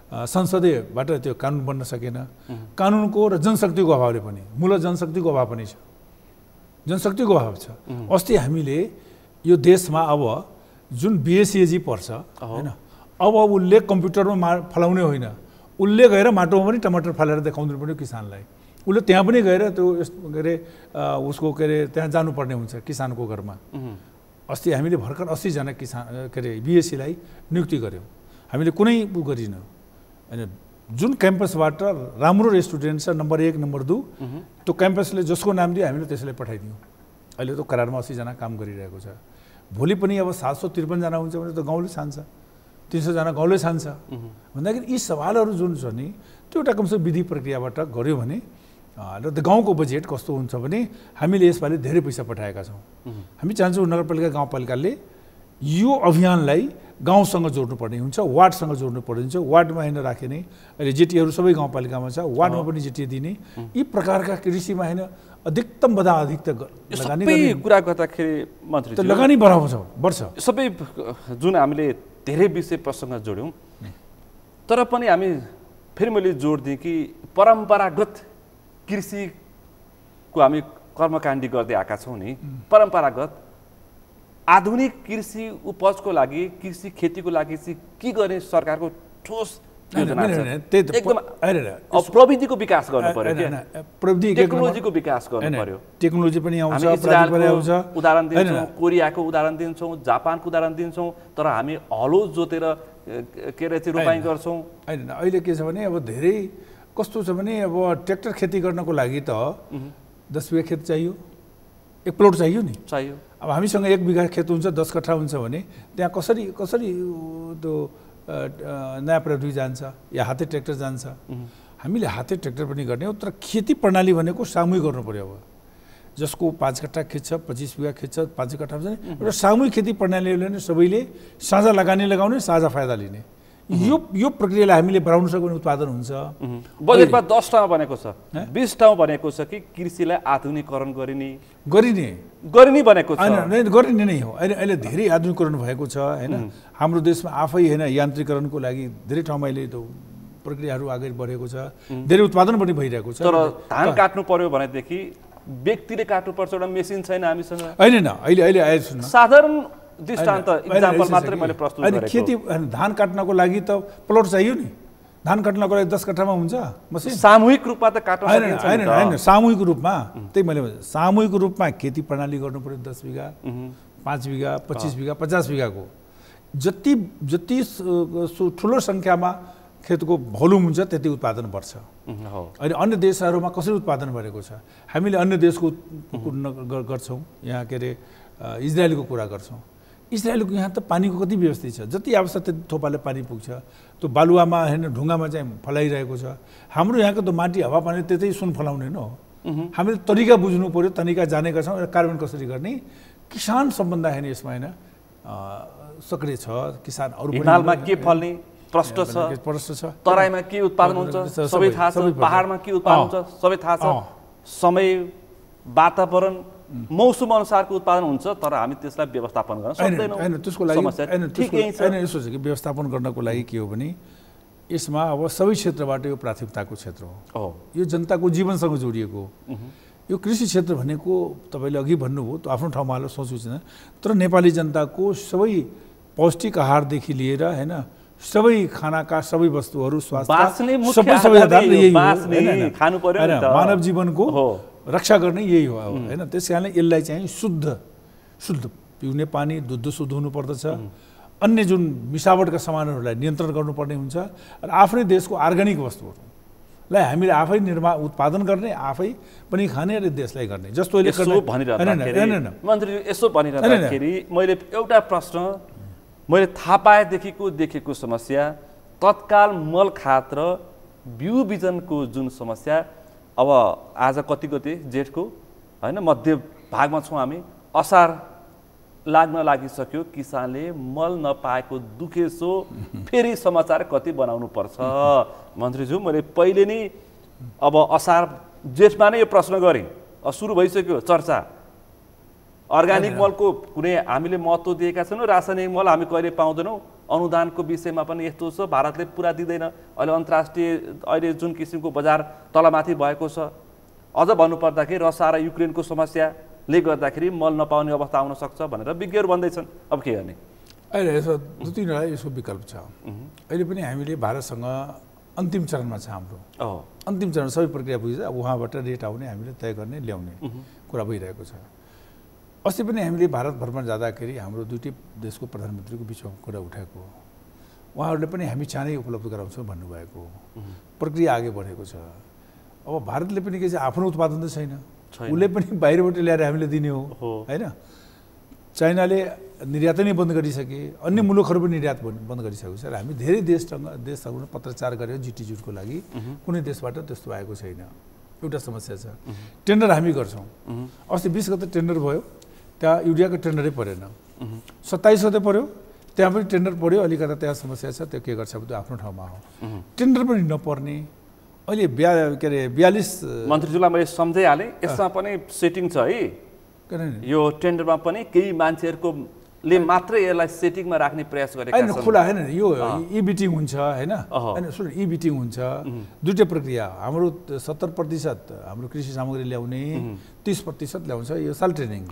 संसदीयबाट त्यो कानुन बन्न सकेन। कानुनको र जनशक्तिको अभावले पनि, मूल जनशक्तिको अभाव पनि छ, जनशक्तिको अभाव छ। अस्ति हामीले यो देशमा अब जुन बिएससिएजी पढ्छ होइन, अब उसले कम्प्युटरमा फलाउने होइन, उसले गएर माटोमा पनि टमाटर फालेर देखाउनु पर्ने किसानलाई, उसले त्यहाँ पनि गएर त्यो के अरे उसको के अरे त्यहाँ जानुपर्ने हुन्छ किसानको घरमा। अस्ति हामीले भर्खर 80 जना किसान के अरे बिएससीलाई नियुक्ति गऱ्यौँ, हामीले कुनै उ गरिनँ होइन, जुन क्याम्पसबाट राम्रो स्टुडेन्ट छ नम्बर 1 नम्बर 2 त्यो क्याम्पसले जसको नाम दियो हामीले त्यसलाई पठाइदियौँ। अहिले त करारमा 80 जना काम गरिरहेको छ। भोलि पनि अब 753 जना हुन्छ भने त गाउँले छान्छ, 300 जना गाउँले छान्छ भन्दाखेरि यी सवालहरू जुन छ नि त्यो एउटा कमसेकम विधि प्रक्रियाबाट गर्यो भने र गाउँको बजेट कस्तो हुन्छ भने हामीले यसपालि धेरै पैसा पठाएका छौँ। हामी चाहन्छौँ नगरपालिका गाउँपालिकाले यो अभियानलाई गाउँसँग जोड्नुपर्ने हुन्छ, वार्डसँग जोड्नुपर्ने हुन्छ। वार्डमा होइन राखे नै अहिले जेटीहरू सबै गाउँपालिकामा छ, वार्डमा पनि जेटी दिने, यी प्रकारका कृषिमा होइन अधिकतम भन्दा अधिक लगानी गर्ने कुरा गर्दाखेरि मन्त्री त लगानी बढ्छ। सबै जुन हामीले धेरै विषय प्रसङ्ग जोड्यौँ तर पनि हामी फेरि मैले जोड दिएँ कि परम्परागत कृषिको हामी कर्मकाण्डी गर्दै आएका छौँ नि। परम्परागत आधुनिक कृषि उपजको लागि कृषि खेतीको लागि चाहिँ के गर्ने सरकारको ठोस योजना छ? एकदम प्रविधिको विकास गर्नु पर्यो के, टेक्नोलोजीको विकास गर्नु पर्यो। टेक्नोलोजी पनि आउँछ, उदाहरण दिन्छौँ, कोरियाको उदाहरण दिन्छौँ, जापानको उदाहरण दिन्छौँ, तर हामी हलो जोतेर के अरे चाहिँ रोपाइँ गर्छौँ। होइन अहिले के छ भने अब धेरै कस्तो छ भने अब ट्र्याक्टर खेती गर्नको लागि त 10 बिघा खेत चाहियो, एक प्लट चाहियो नि चाहियो। अब हामीसँग 1 बिघा खेत हुन्छ, 10 कट्ठा हुन्छ भने त्यहाँ कसरी त्यो नयाँ प्रविधि जान्छ या हाते ट्र्याक्टर जान्छ। हामीले हाते ट्र्याक्टर पनि गर्ने हो, तर खेती प्रणाली भनेको सामूहिक गर्नु पर्यो। अब जसको 5 कट्ठा खेत छ, 25 बिघा खेत छ, 5 कट्ठा हुन्छ नि, एउटा सामूहिक खेती प्रणालीले नै सबैले साझा लगानी लगाउने, साझा फाइदा लिने, यो प्रक्रियालाई हामीले बढाउन सक्यो भने उत्पादन हुन्छ। बजेटमा 10 ठाउँ भनेको छ, 20 ठाउँ भनेको छ कि कृषिलाई आधुनिकीकरण गरिने भनेको छ। गरिने नै हो। अहिले धेरै आधुनिकीकरण भएको छ होइन। हाम्रो देशमा आफै होइन यान्त्रिकरणको लागि धेरै ठाउँमा अहिले त्यो प्रक्रियाहरू अगाडि बढेको छ, धेरै उत्पादन पनि भइरहेको छ। तर धान काट्नु पर्यो भनेदेखि व्यक्तिले काट्नु पर्छ, एउटा मेसिन छैन हामीसँग। होइन अहिले आएर सुन्नु, साधारण दृष्टान्त इक्जाम्पल मात्रै मैले प्रस्तुत गरेको। खेती धान काट्नको लागि त प्लट चाहियो नि, धान काट्नको लागि 10 कट्ठामा हुन्छ मसिन। सामूहिक रूपमा त काट्न सकिन्छ नि। होइन सामूहिक रूपमा, त्यही मैले सामूहिक रूपमा खेती प्रणाली गर्नु पर्यो। 10 बिघा, 5 बिघा, 25 बिघा, 50 बिघाको जति ठुलो सङ्ख्यामा खेतको भोल्युम हुन्छ त्यति उत्पादन बढ्छ। अहिले अन्य देशहरूमा कसरी उत्पादन बढेको छ, हामीले अन्य देशको गर्छौँ। यहाँ के अरे इजरायलको कुरा गर्छौँ। इजरायलको यहाँ त पानीको कति व्यवस्थित छ, जति आवश्यक त्यति थोपाले पानी पुग्छ। त्यो बालुवामा होइन ढुङ्गामा चाहिँ फलाइरहेको छ। हाम्रो यहाँको त माटी हावा पानी त्यतै सुन फलाउने न हो। हामीले तरिका बुझ्नु पर्यो, तरिका जानेका छौँ। कार्बन कसरी गर्ने, किसान सम्बन्ध होइन यसमा होइन सक्रिय छ। किसान अरू हिमालमा के फल्ने प्रश्न छ, तराईमा के उत्पादन हुन्छ सबै थाहा छ, पहाडमा के उत्पादन हुन्छ सबै थाहा छ। समय, वातावरण, मौसम अनुसारको उत्पादन हुन्छ, तर हामी त्यसलाई व्यवस्थापन गर्न सक्दैनौँ। होइन त्यसको लागि यसो छ कि व्यवस्थापन गर्नको लागि के हो भने यसमा अब सबै क्षेत्रबाट यो प्राथमिकताको क्षेत्र हो। यो जनताको जीवनसँग जोडिएको हो। यो कृषि क्षेत्र भनेको तपाईँले अघि भन्नुभयो त्यो आफ्नो ठाउँमा हालेर सोच्नु छैन, तर नेपाली जनताको सबै पौष्टिक आहारदेखि लिएर होइन सबै खानाका सबै वस्तुहरू स्वास्थ्य मानव जीवनको रक्षा गर्ने यही हो होइन। त्यस कारणले यसलाई चाहिँ शुद्ध पिउने पानी, दुध शुद्ध हुनुपर्दछ। अन्य जुन मिसावटका सामानहरूलाई नियन्त्रण गर्नुपर्ने हुन्छ र आफ्नै देशको अर्ग्यानिक वस्तुहरूलाई हामीले आफै उत्पादन गर्ने, आफै पनि खाने र देशलाई गर्ने। जस्तो मन्त्री यसो भनिरहँदाखेरि मैले एउटा प्रश्न मैले थाहा पाएदेखिको देखेको समस्या तत्काल मल खाद र बिउ बिजनको जुन समस्या, अब आज कति गते जेठको होइन मध्य भागमा छौँ हामी, असार लाग्न लागिसक्यो, किसानले मल नपाएको दुखेसो फेरि समाचार कति बनाउनु पर्छ। मन्त्रीज्यू मैले पहिले नै अब असार जेठमा नै यो प्रश्न गरेँ, सुरु भइसक्यो चर्चा। अर्ग्यानिक मलको कुनै हामीले महत्त्व दिएका छैनौँ, रासायनिक मल हामी कहिले पाउँदैनौँ। अनुदानको विषयमा पनि यस्तो छ, भारतले पुरा दिँदैन। अहिले अन्तर्राष्ट्रिय अहिले जुन किसिमको बजार तलमाथि भएको छ। अझ भन्नुपर्दाखेरि रसिया र युक्रेनको समस्याले गर्दाखेरि मल नपाउने अवस्था आउन सक्छ भनेर विज्ञहरू भन्दैछन्। अब के गर्ने? अहिले यसो 2-3 यसको विकल्प छ। अहिले पनि हामीले भारतसँग अन्तिम चरणमा छ हाम्रो। अन्तिम चरण सबै प्रक्रिया बुझेर अब उहाँबाट रेट आउने, हामीले तय गर्ने, ल्याउने कुरा भइरहेको छ। अस्ति पनि हामीले भारत भ्रमण जाँदाखेरि हाम्रो दुईटै देशको प्रधानमन्त्रीको बिचमा कुरा उठाएको हो। उहाँहरूले पनि हामी चाँडै उपलब्ध गराउँछौँ भन्नुभएको प्रक्रिया अघि बढेको छ। अब भारतले पनि के छ, आफ्नो उत्पादन त छैन, उसले पनि बाहिरबाट ल्याएर हामीले दिने हो होइन। चाइनाले निर्यात नै बन्द गरिसके, अन्य मुलुकहरू पनि निर्यात बन्द गरिसकेको छ। र हामी धेरै देशसँग पत्रचार गऱ्यौँ जिटिजुटको लागि, कुनै देशबाट त्यस्तो आएको छैन। एउटा समस्या छ, टेन्डर हामी गर्छौँ। अस्ति 20 गते टेन्डर भयो, त्यहाँ युरियाको टेन्डरै परेन, 27 गते पऱ्यो, त्यहाँ पनि टेन्डर पऱ्यो। अलिकता त्यहाँ समस्या छ, त्यो के गर्छ त्यो आफ्नो ठाउँमा हो। टेन्डर पनि नपर्ने अहिले के अरे 42 मन्त्रीज्यूलाई मैले सम्झाइहालेँ, यसमा पनि सेटिङ छ है। यो टेन्डरमा पनि केही मान्छेहरूको ले मात्रै यसलाई सेटिङमा राख्ने प्रयास गरेका छन्। हैन खुला हैन, यो ई-बिटिङ हुन्छ हैन, हैन सुन ई-बिटिङ हुन्छ। दुईटै प्रक्रिया, हाम्रो 70% हाम्रो कृषि सामग्री ल्याउने, 30% ल्याउँछ यो साल ट्रेनिङ।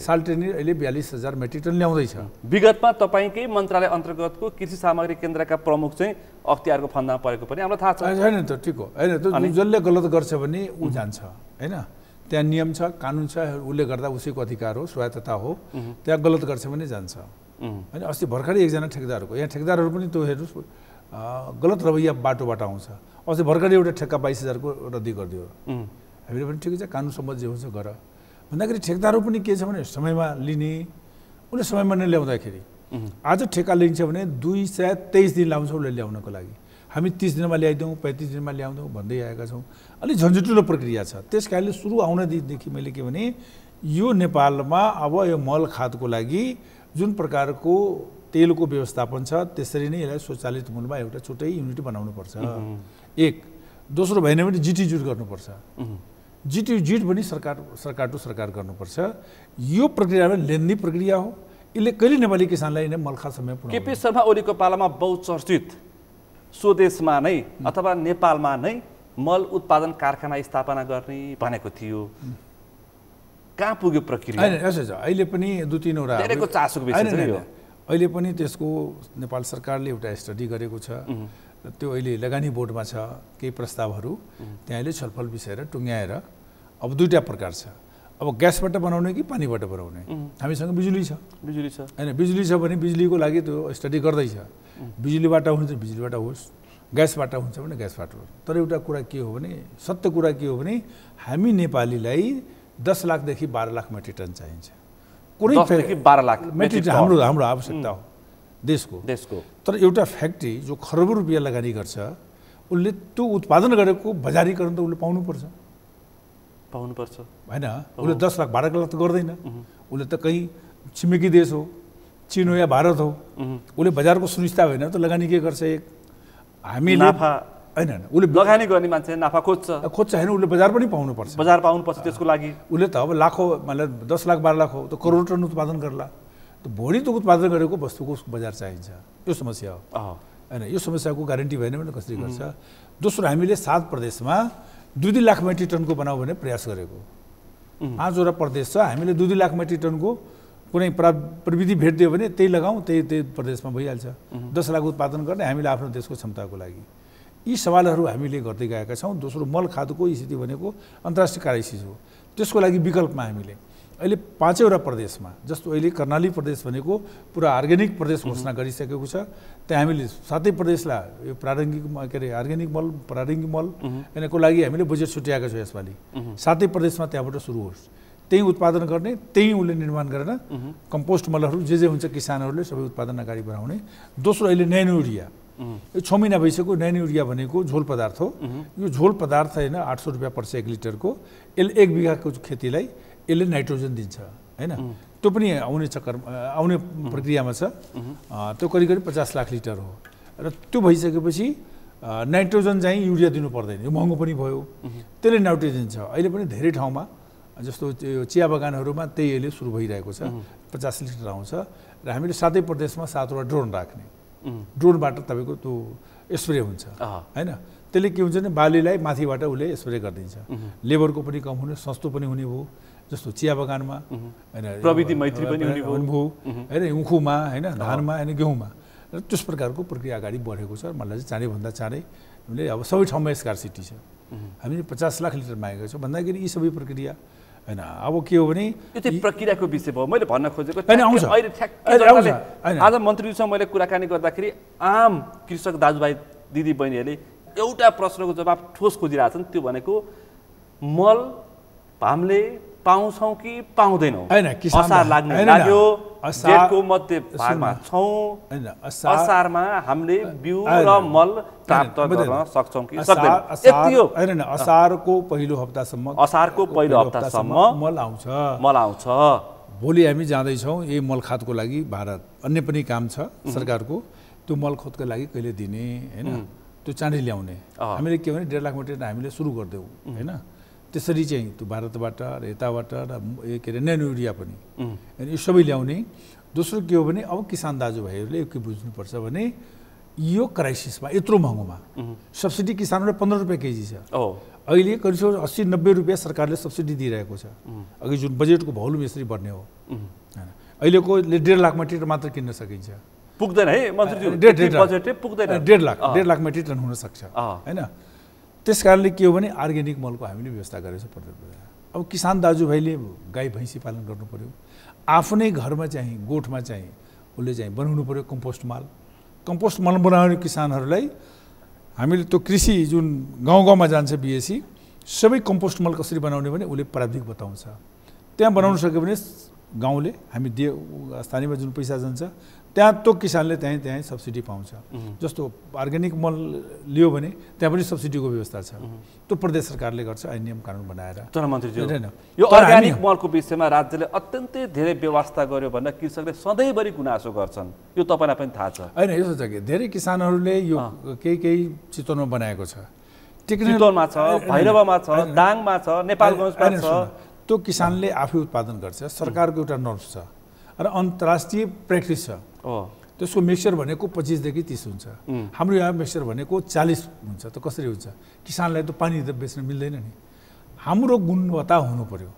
साल ट्रेनिङ अहिले 42,000 मेट्रिक टन ल्याउँदैछ। विगतमा तपाईँकै मन्त्रालय अन्तर्गतको कृषि सामग्री केन्द्रका प्रमुख चाहिँ अख्तियारको फन्दामा परेको पनि हामीलाई थाहा छ। हैन त ठिक हो, हैन त जसले गलत गर्छ भने ऊ जान्छ हैन। त्यहाँ नियम छ, कानुन छ, उसले गर्दा उसैको अधिकार हो, स्वायत्तता हो। त्यहाँ गलत गर्छ भने जान्छ होइन। अस्ति भर्खरै एकजना ठेकेदारको, यहाँ ठेकेदारहरू पनि त्यो हेर्नुहोस् गलत रवैया बाटोबाट आउँछ। अस्ति भर्खरै एउटा ठेक्का 22,000 को रद्दी गरिदियो। हामीले पनि ठिकै छ, कानुन सम्बन्ध जे हुन्छ गर भन्दाखेरि ठेकेदारहरू पनि के छ भने समयमा लिने, उसले समयमा नै ल्याउँदाखेरि आज ठेक्का लिन्छ भने 223 दिन लाउँछ उसले ल्याउनको लागि। हामी 30 दिनमा ल्याइदिउँ, 35 दिनमा ल्याउँदैछौँ भन्दै आएका छौँ। अलिक झन्झटिलो प्रक्रिया छ। त्यस कारणले सुरु आउनदेखि मैले के भने यो नेपालमा अब यो मल खादको लागि जुन प्रकारको तेलको व्यवस्थापन छ त्यसरी नै यसलाई स्वचालित मूलमा एउटा छुट्टै युनिट बनाउनुपर्छ। एक दोस्रो भएन भने जिटिजुट गर्नुपर्छ। जिटिजुट पनि सरकार टु सरकार गर्नुपर्छ। यो प्रक्रियामा लेन्दी प्रक्रिया हो। यसले कहिले नेपाली किसानलाई मल खाद समय पुर्याउँछ। केपी शर्मा ओलीको पालामा बहुचर्चित स्वदेशमा नै अथवा नेपालमा नै मल उत्पादन कारखाना स्थापना गर्ने भनेको थियो। कहाँ पुग्यो प्रक्रिया? हैन यसो छ, अहिले पनि 2-3 वटा धेरैको चासोको विषय छ यो। अहिले पनि त्यसको नेपाल सरकारले एउटा स्टडी गरेको छ। त्यो अहिले लगानी बोर्डमा छ। केही प्रस्तावहरू त्यहाँले छलफल विषय टुङ्ग्याएर अब दुईटा प्रकार छ। अब ग्यासबाट बनाउने कि पानीबाट बनाउने? हामीसँग बिजुली छ। बिजुली छ हैन, बिजुली छ भने बिजुलीको लागि त्यो स्टडी गर्दैछ। बिजुलीबाट हुन्छ बिजुलीबाट होस्, ग्यासबाट हुन्छ भने ग्यासबाट होस्। तर एउटा कुरा के हो भने, सत्य कुरा के हो भने हामी नेपालीलाई 10 लाखदेखि 12 लाख मेट्रिक टन चाहिन्छ। कुनै 12 लाख मेट्रिक टन हाम्रो आवश्यकता हो देशको। तर एउटा फ्याक्ट्री जो खरबौँ रुपियाँ लगानी गर्छ उसले त्यो उत्पादन गरेको बजारीकरण त उसले पाउनुपर्छ हैन। उसले 10 लाख 12 लाख त गर्दैन। उसले त कहीँ छिमेकी देश हो, चीन हो या भारत हो, उसले बजारको सुनिश्चित होइन त लगानी के गर्छ? एक हामीले नाफा हैन, उसले लगानी गर्ने मान्छे नाफा खोज्छ हैन, उसले बजार पनि पाउनुपर्छ। बजार पाउनुपर्छ त्यसको लागि उसले त अब लाखौँ मतलब 10 लाख 12 लाख हो त करोड टन उत्पादन गर्ला। त भोलि त उत्पादन गरेको वस्तुको बजार चाहिन्छ। यो समस्या हो हैन। यो समस्याको ग्यारेन्टी भएन भने कसरी गर्छ? दोस्रो हामीले 7 प्रदेशमा 2-2 लाख मेट्रिक टनको बनाऊ भने प्रयास गरेको। 5 वटा प्रदेश छ, हामीले 2-2 लाख मेट्रिक टनको कुनै प्रविधि भेटिदियो भने त्यही लगाउँ, त्यही प्रदेशमा भइहाल्छ। 10 लाख उत्पादन गर्ने हामीले आफ्नो देशको क्षमताको लागि। यी सवालहरू हामीले गर्दै गएका छौँ। दोस्रो मल खादको स्थिति भनेको अन्तर्राष्ट्रिय क्राइसिस हो। त्यसको लागि विकल्पमा हामीले अहिले 5 वटा प्रदेशमा, जस्तो अहिले कर्णाली प्रदेश भनेको पुरा अर्ग्यानिक प्रदेश घोषणा गरिसकेको छ। त्यहाँ हामीले 7 प्रदेशलाई यो प्रारम्भिक के अरे अर्ग्यानिक मल, प्रारम्भिक मल यिनको लागि हामीले बजेट छुट्याएका छौँ। यसपालि 7 प्रदेशमा त्यहाँबाट सुरु होस्, त्यही उत्पादन गर्ने, त्यही उसले निर्माण गरेर कम्पोस्ट मलहरू जे हुन्छ किसानहरूले सबै उत्पादन अगाडि बढाउने। दोस्रो अहिले नैनो युरिया, यो 6 महिना भइसक्यो। नैनो युरिया भनेको झोल पदार्थ हो। यो झोल पदार्थ होइन 800 रुपियाँ पर्छ 1 लिटरको। यसले 1 बिघाको खेतीलाई यसले नाइट्रोजन दिन्छ हैन। त्यो पनि आउने प्रक्रियामा छ। त्यो करिब 50 लाख लिटर हो। र त्यो भइसकेपछि नाइट्रोजन चाहिँ युरिया दिनु पर्दैन, यो महँगो पनि भयो। त्यसले नाइट्रोजन छ। अहिले पनि धेरै ठाउँमा जस्तो यो चिया बगानहरूमा त्यही अहिले सुरु भइरहेको छ। 50 लिटर आउँछ। र हामीले 7 प्रदेशमा 7 वटा ड्रोन राख्ने। ड्रोनबाट तपाईँको त्यो स्प्रे हुन्छ हैन। त्यसले के हुन्छ भने बालीलाई माथिबाट उसले स्प्रे गरिदिन्छ। लेबरको पनि कम हुने, सस्तो पनि हुने भयो। जस्तो चिया बगानमा हैन, प्रविधि मैत्री पनि हुने भयो हैन, उखुमा हैन, धानमा हैन, गेहुँमा। र त्यस प्रकारको प्रक्रिया अगाडि बढेको छ। मलाई चाहिँ चाँडैभन्दा चाँडै हामीले अब सबै ठाउँमा स्कार्सिटी छ। हामीले 50 लाख लिटर मागेको छौँ भन्दाखेरि यी सबै प्रक्रिया हैन अब के हो भने यो चाहिँ प्रक्रियाको विषय भयो मैले भन्न खोजेको हैन आउँछ अहिले ठ्याक्कै आज मन्त्रीसँग मैले कुराकानी गर्दाखेरि आम कृषक दाजुभाइ दिदी बहिनीहरूले एउटा प्रश्नको जवाब ठोस खोजिरहेछन् त्यो भनेको मल हामीले पाउँछौँ कि पाउँदैनौँ हैन असार लाग्ने लाग्यो जेठको मध्य भागमा छौँ हैन असारमा हामीले बिउ र मल प्राप्त गर्न सक्छौँ कि सक्दैनौँ यति हो हैन असारको पहिलो हप्तासम्म मल आउँछ भोलि हामी जाँदैछौँ यही मल खादको लागि भारत अन्य पनि काम छ सरकारको त्यो मल खोदको लागि कहिले दिने हैन त्यो चाँडी ल्याउने हामीले के भने 1.5 लाख मिटर हामीले सुरु गरिदेऊ हैन त्यसरी चाहिँ त्यो भारतबाट र यताबाट र के अरे नयाँ युरिया पनि अनि यो सबै ल्याउने दोस्रो के हो भने अब किसान दाजुभाइहरूले के बुझ्नुपर्छ भने यो क्राइसिसमा यत्रो महँगोमा सब्सिडी किसानहरूलाई 15 रुपियाँ केजी छ अहिले करिब 80-90 रुपियाँ सरकारले सब्सिडी दिइरहेको छ अघि जुन बजेटको भोल्युम यसरी बढ्ने हो अहिलेको 1.5 लाख मिटर मात्र किन्न सकिन्छ पुग्दैन है मन्त्रीज्यू बजेटले पुग्दैन 1.5 लाख मेट्रिक टन हुन सक्छ हैन त्यस कारणले के हो भने अर्ग्यानिक मलको हामीले व्यवस्था गरेको छ प्रत्येक अब किसान दाजुभाइले गाई भैँसी पालन गर्नु पर्यो आफ्नै घरमा चाहिँ गोठमा चाहिँ उसले चाहिँ बनाउनु पर्यो कम्पोस्ट मल बनाउने किसानहरूलाई हामीले त्यो कृषि जुन गाउँ गाउँमा जान्छ बिएसी सबै कम्पोस्ट मल कसरी बनाउने भने उसले प्राविधिक बताउँछ त्यहाँ बनाउन सक्यो भने गाउँले हामी स्थानीयमा जुन पैसा जान्छ त्यहाँ त्यो किसानले त्यहाँ सब्सिडी पाउँछ जस्तो अर्ग्यानिक मल लियो भने त्यहाँ पनि सब्सिडीको व्यवस्था छ त्यो प्रदेश सरकारले गर्छ ऐन नियम कानुन बनाएर तर मन्त्रीज्यू यो अर्ग्यानिक मलको विषयमा राज्यले अत्यन्तै धेरै व्यवस्था गर्यो भनेर कृषकले सधैँभरि गुनासो गर्छन् यो तपाईँलाई पनि थाहा छ हैन यसो छ कि धेरै किसानहरूले यो केही चितवनमा बनाएको छ चितवनमा छ भैरवमा छ दाङमा छ नेपालगञ्जमा छ त्यो किसानले आफै उत्पादन गर्छ सरकारको एउटा नर्म छ र अन्तर्राष्ट्रिय प्र्याक्टिस छ त्यसको मिक्सचर भनेको 25 देखि 30 हुन्छ हाम्रो यहाँ मिक्सचर भनेको 40 हुन्छ त कसरी हुन्छ किसानलाई त पानी त बेच्न मिल्दैन नि हाम्रो गुणवत्ता हुनु पर्यो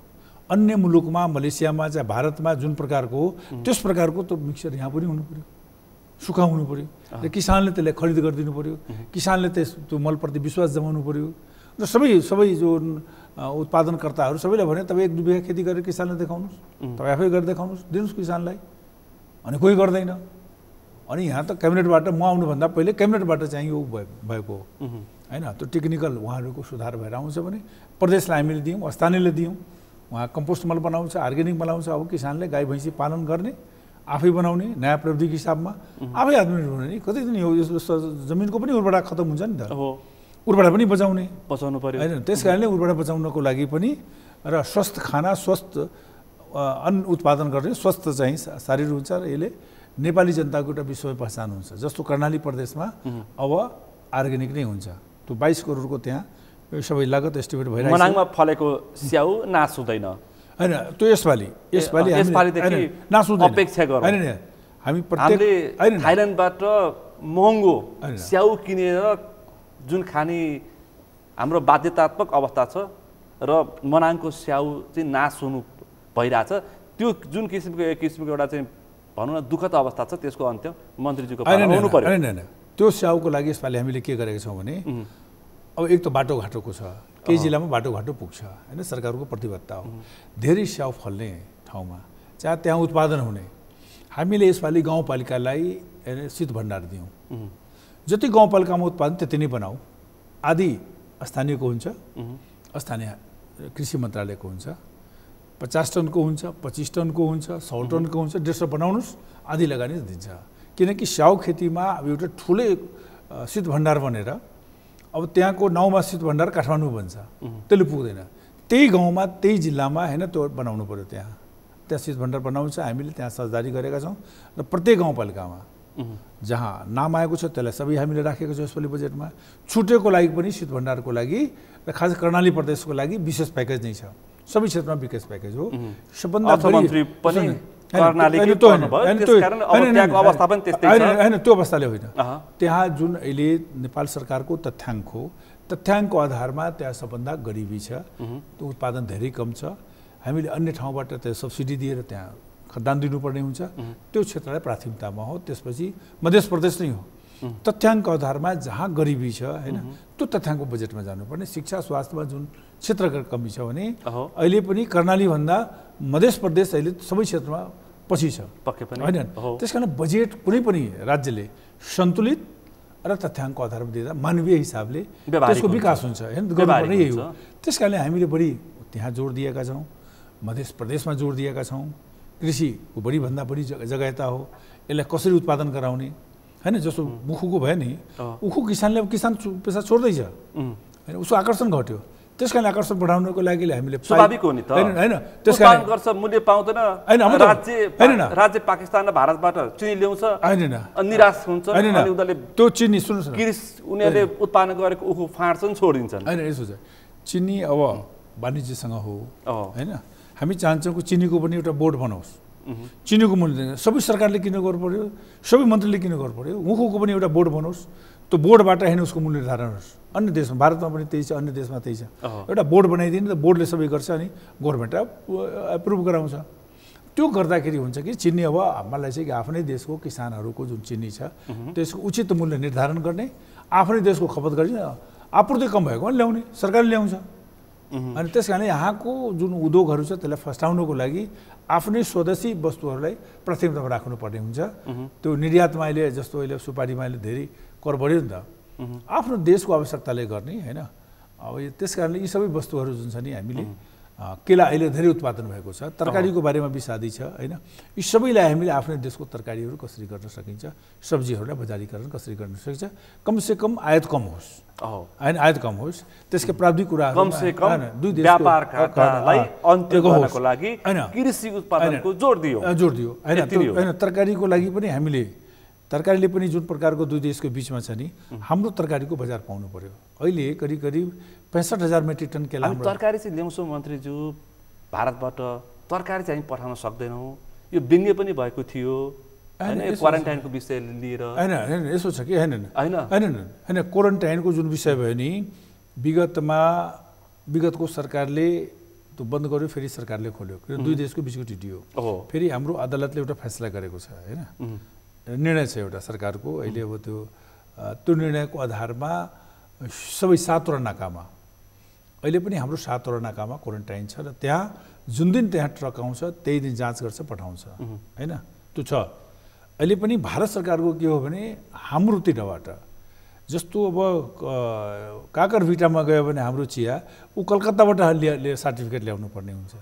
अन्य मुलुकमा मलेसियामा चाहिँ भारतमा जुन प्रकारको त्यस प्रकारको त मिक्सचर यहाँ पनि हुनु पर्यो सुखा हुनु पर्यो र किसानले त्यसलाई खरिद गरिदिनु पर्यो किसानले त्यो मलप्रति विश्वास जमाउनु पर्यो र सबै जुन उत्पादनकर्ताहरू सबैलाई भने तपाईँ 1-2 बिघा खेती गरेर किसानलाई देखाउनुहोस् तपाईँ आफै गरेर देखाउनुहोस् दिनुहोस् किसानलाई अनि कोही गर्दैन अनि यहाँ त क्याबिनेटबाट म आउनुभन्दा पहिले क्याबिनेटबाट चाहिँ यो भएको हैन त्यो टेक्निकल उहाँहरूको सुधार भएर आउँछ भने प्रदेशलाई हामीले दियौँ स्थानीयले दियौँ उहाँ कम्पोस्ट मल बनाउँछ अर्ग्यानिक बनाउँछ अब किसानले गाई भैँसी पालन गर्ने आफै बनाउने नयाँ प्रविधिको हिसाबमा आफै आत्मनिर्भर हुने नि कतै दिन यो जमिनको पनि उर्वरता खतम हुन्छ नि त उर्वरता पनि बचाउनु पर्यो हैन त्यसकारणले उर्वरता बचाउनको लागि पनि र स्वस्थ खाना स्वस्थ अन्न उत्पादन गर्ने स्वस्थ चाहिँ शरीर हुन्छ र यसले नेपाली जनताको एउटा विश्व पहिचान हुन्छ जस्तो कर्णाली प्रदेशमा अब अर्ग्यानिक नै हुन्छ त्यो 22 करोडको त्यहाँ सबै लागत एस्टिमेट भइरहेको छ मनाङमा फलेको स्याउ नास हुँदैन हैन त्यो यसपालि यसपालिदेखि नास हुँदैन अपेक्षा गरौँ हैन हामी प्रत्येक थाइल्यान्डबाट महँगो स्याउ किनेर जुन खाने हाम्रो बाध्यतात्मक अवस्था छ र मनाङको स्याउ चाहिँ नाश हुनु भइरहेछ त्यो जुन किसिमको एउटा चाहिँ भनौँ न दुःखद अवस्था छ त्यसको अन्त्य मन्त्रीजीको पालामा हुनु पर्यो हैन त्यो स्याउको लागि यसपालि हामीले के गरेका छौँ भने अब एक त बाटोघाटोको छ केही जिल्लामा बाटोघाटो पुग्छ हैन सरकारको प्रतिबद्धता हो धेरै स्याउ फल्ने ठाउँमा चाहे त्यहाँ उत्पादन हुने हामीले यसपालि गाउँपालिकालाई शीत भण्डार दियौँ जति गाउँपालिकामा उत्पादन त्यति नै बनाऊ आदि स्थानीयको हुन्छ स्थानीय कृषि मन्त्रालयको हुन्छ 50 टनको हुन्छ 25 टनको हुन्छ 100 टनको हुन्छ 150 बनाउनुहोस् आदि लगानी दिन्छ किनकि स्याउ खेतीमा अब एउटा ठुलै शीत भण्डार बनेर अब त्यहाँको नाउँमा शीत भण्डार काठमाडौँ बन्छ त्यसले पुग्दैन त्यही गाउँमा त्यही जिल्लामा हैन त्यो बनाउनु पर्यो त्यहाँ शीत भण्डार बनाउँछ हामीले त्यहाँ साझेदारी गरेका छौँ र प्रत्येक गाउँपालिकामा जहाँ नाम आएको छ त्यसलाई सबै हामीले राखेको छ यसपालि बजेटमा छुटेको लागि पनि शीत भण्डारको लागि र खास कर्णाली प्रदेशको लागि विशेष प्याकेज नै छ सबै क्षेत्रमा विकास प्याकेज हो सबभन्दा अर्थमन्त्री पनि कर्णालीकै पर्नुभयो त्यसकारण अब त्यहाँको अवस्था पनि त्यस्तै छ हैन त्यो अवस्थाले होइन त्यहाँ जुन अहिले नेपाल सरकारको तथ्याङ्कको आधारमा त्यहाँ सबभन्दा गरिबी छ त्यो उत्पादन धेरै कम छ हामीले अन्य ठाउँबाट त्यो सब्सिडी दिएर त्यहाँ खदान दिनुपर्ने हुन्छ त्यो क्षेत्रलाई प्राथमिकतामा हो त्यसपछि मध्य प्रदेश नै हो तथ्याङ्क आधारमा जहाँ गरिबी छ हैन त्यो तथ्याङ्क बजेटमा जानुपर्ने। शिक्षा स्वास्थ्यमा जुन क्षेत्रका कमी छ भने अहिले पनि कर्णाली भन्दा मध्य प्रदेश अहिले सबै क्षेत्रमा पछि छ हैन। त्यसकारण बजेट कुनै पनि राज्यले सन्तुलित र तथ्याङ्क आधारमा दिँदा मानवीय हिसाबले त्यसको विकास हुन्छ हैन, गर्नुपर्ने यही हो। त्यसकारणले हामीले बढी त्यहाँ जोड दिएका छौँ, मध्य प्रदेशमा जोड दिएका छौँ। कृषिको बढीभन्दा बढी जग्गायता हो, यसलाई कसरी उत्पादन गराउने हैन। जस्तो उखुको भयो नि, उखु किसानले किसान पेसा छोड्दैछ हैन, उसको आकर्षण घट्यो। त्यसकारण आकर्षण बढाउनको लागि हामीले स्वाभाविक हो नि त हैन। त्यसकारण गर्छ मूल्य पाउँदैन राज्य पाकिस्तान र भारतबाट चिनी ल्याउँछ हैन, निराश हुन्छ अनि उनीहरूले त्यो चिनी सुन्नुस् न, उनीहरूले उत्पादन गरेको उखु फाड्छन्, छोडिन्छन् हैन। यसो छ, चिनी अब वाणिज्यसँग हो हैन। हामी चाहन्छौँ कि चिनीको पनि एउटा बोर्ड बनाओस्, चिनीको मूल्य सबै सरकारले किन गर्नु पर्यो, सबै मन्त्रीले किन गर्नु पर्यो, उखुको पनि एउटा बोर्ड बनाओस्, त्यो बोर्डबाट होइन उसको मूल्य निर्धारण होस्। अन्य देशमा, भारतमा पनि त्यही छ, अन्य देशमा त्यही छ। एउटा बोर्ड बनाइदिने, त बोर्डले सबै गर्छ अनि गभर्मेन्ट एप्रुभ गराउँछ। त्यो गर्दाखेरि हुन्छ कि चिनी अब हामीलाई चाहिँ कि आफ्नै देशको किसानहरूको जुन चिनी छ त्यसको उचित मूल्य निर्धारण गर्ने, आफ्नै देशको खपत गर्ने, आपूर्ति कम भएको पनि ल्याउने, सरकारले ल्याउँछ। अनि त्यस कारणले यहाँको जुन उद्योगहरू छ त्यसलाई फस्टाउनको लागि आफ्नै स्वदेशी वस्तुहरूलाई प्राथमिकतामा राख्नुपर्ने हुन्छ। त्यो निर्यातमा अहिले जस्तो अहिले सुपारीमा अहिले धेरै कर बढ्यो नि त, आफ्नो देशको आवश्यकताले गर्ने हैन। अब त्यस कारणले यी सबै वस्तुहरू जुन छ नि, हामीले केला अहिले धेरै उत्पादन भएको छ, तरकारीको बारेमा विषादी छ हैन। यी सबैलाई हामीले आफ्नै देशको तरकारीहरू कसरी गर्न सकिन्छ, सब्जीहरूलाई बजारीकरण कसरी गर्न सकिन्छ, कमसेकम आयात कम होस् हैन, आयात कम होस्। त्यसका प्राविधिक कुराहरू कमसेकम दुई देशको व्यापार घाटालाई अन्त्य गर्नको लागि कृषि उत्पादनको जोड दियो हैन। तरकारीको लागि पनि हामीले, तरकारीले पनि जुन प्रकारको दुई देशको बिचमा छ नि, हाम्रो तरकारीको बजार पाउनु पर्यो। अहिले करिब करिब 65,000 मेट्रिक टन केला तरकारी चाहिँ ल्याउँछौँ मन्त्रीज्यू भारतबाट, तरकारी चाहिँ पठाउन सक्दैनौँ। यो व्यङ्ग्य पनि भएको थियो हैन, क्वारेन्टाइनको विषय लिएर हैन। हैन यसो छ कि हैन हैन क्वारेन्टाइनको जुन विषय भयो नि, विगतको सरकारले त्यो बन्द गर्यो, फेरि सरकारले खोल्यो, दुई देशको बिचको टिटी हो। फेरि हाम्रो अदालतले एउटा फैसला गरेको छ हैन, निर्णय छ एउटा सरकारको अहिले। अब त्यो निर्णयको आधारमा सबै 7वटा नाकामा अहिले पनि हाम्रो 7वटा नाकामा क्वारेन्टाइन छ र त्यहाँ जुन दिन त्यहाँ ट्रक आउँछ त्यही दिन जाँच गर्छ, पठाउँछ हैन। त्यो छ। अहिले पनि भारत सरकारको के हो भने हाम्रो तिरबाट जस्तो अब काकरभिटामा गयो भने हाम्रो चिया ऊ कलकत्ताबाट लिएर सर्टिफिकेट ल्याउनु पर्ने हुन्छ।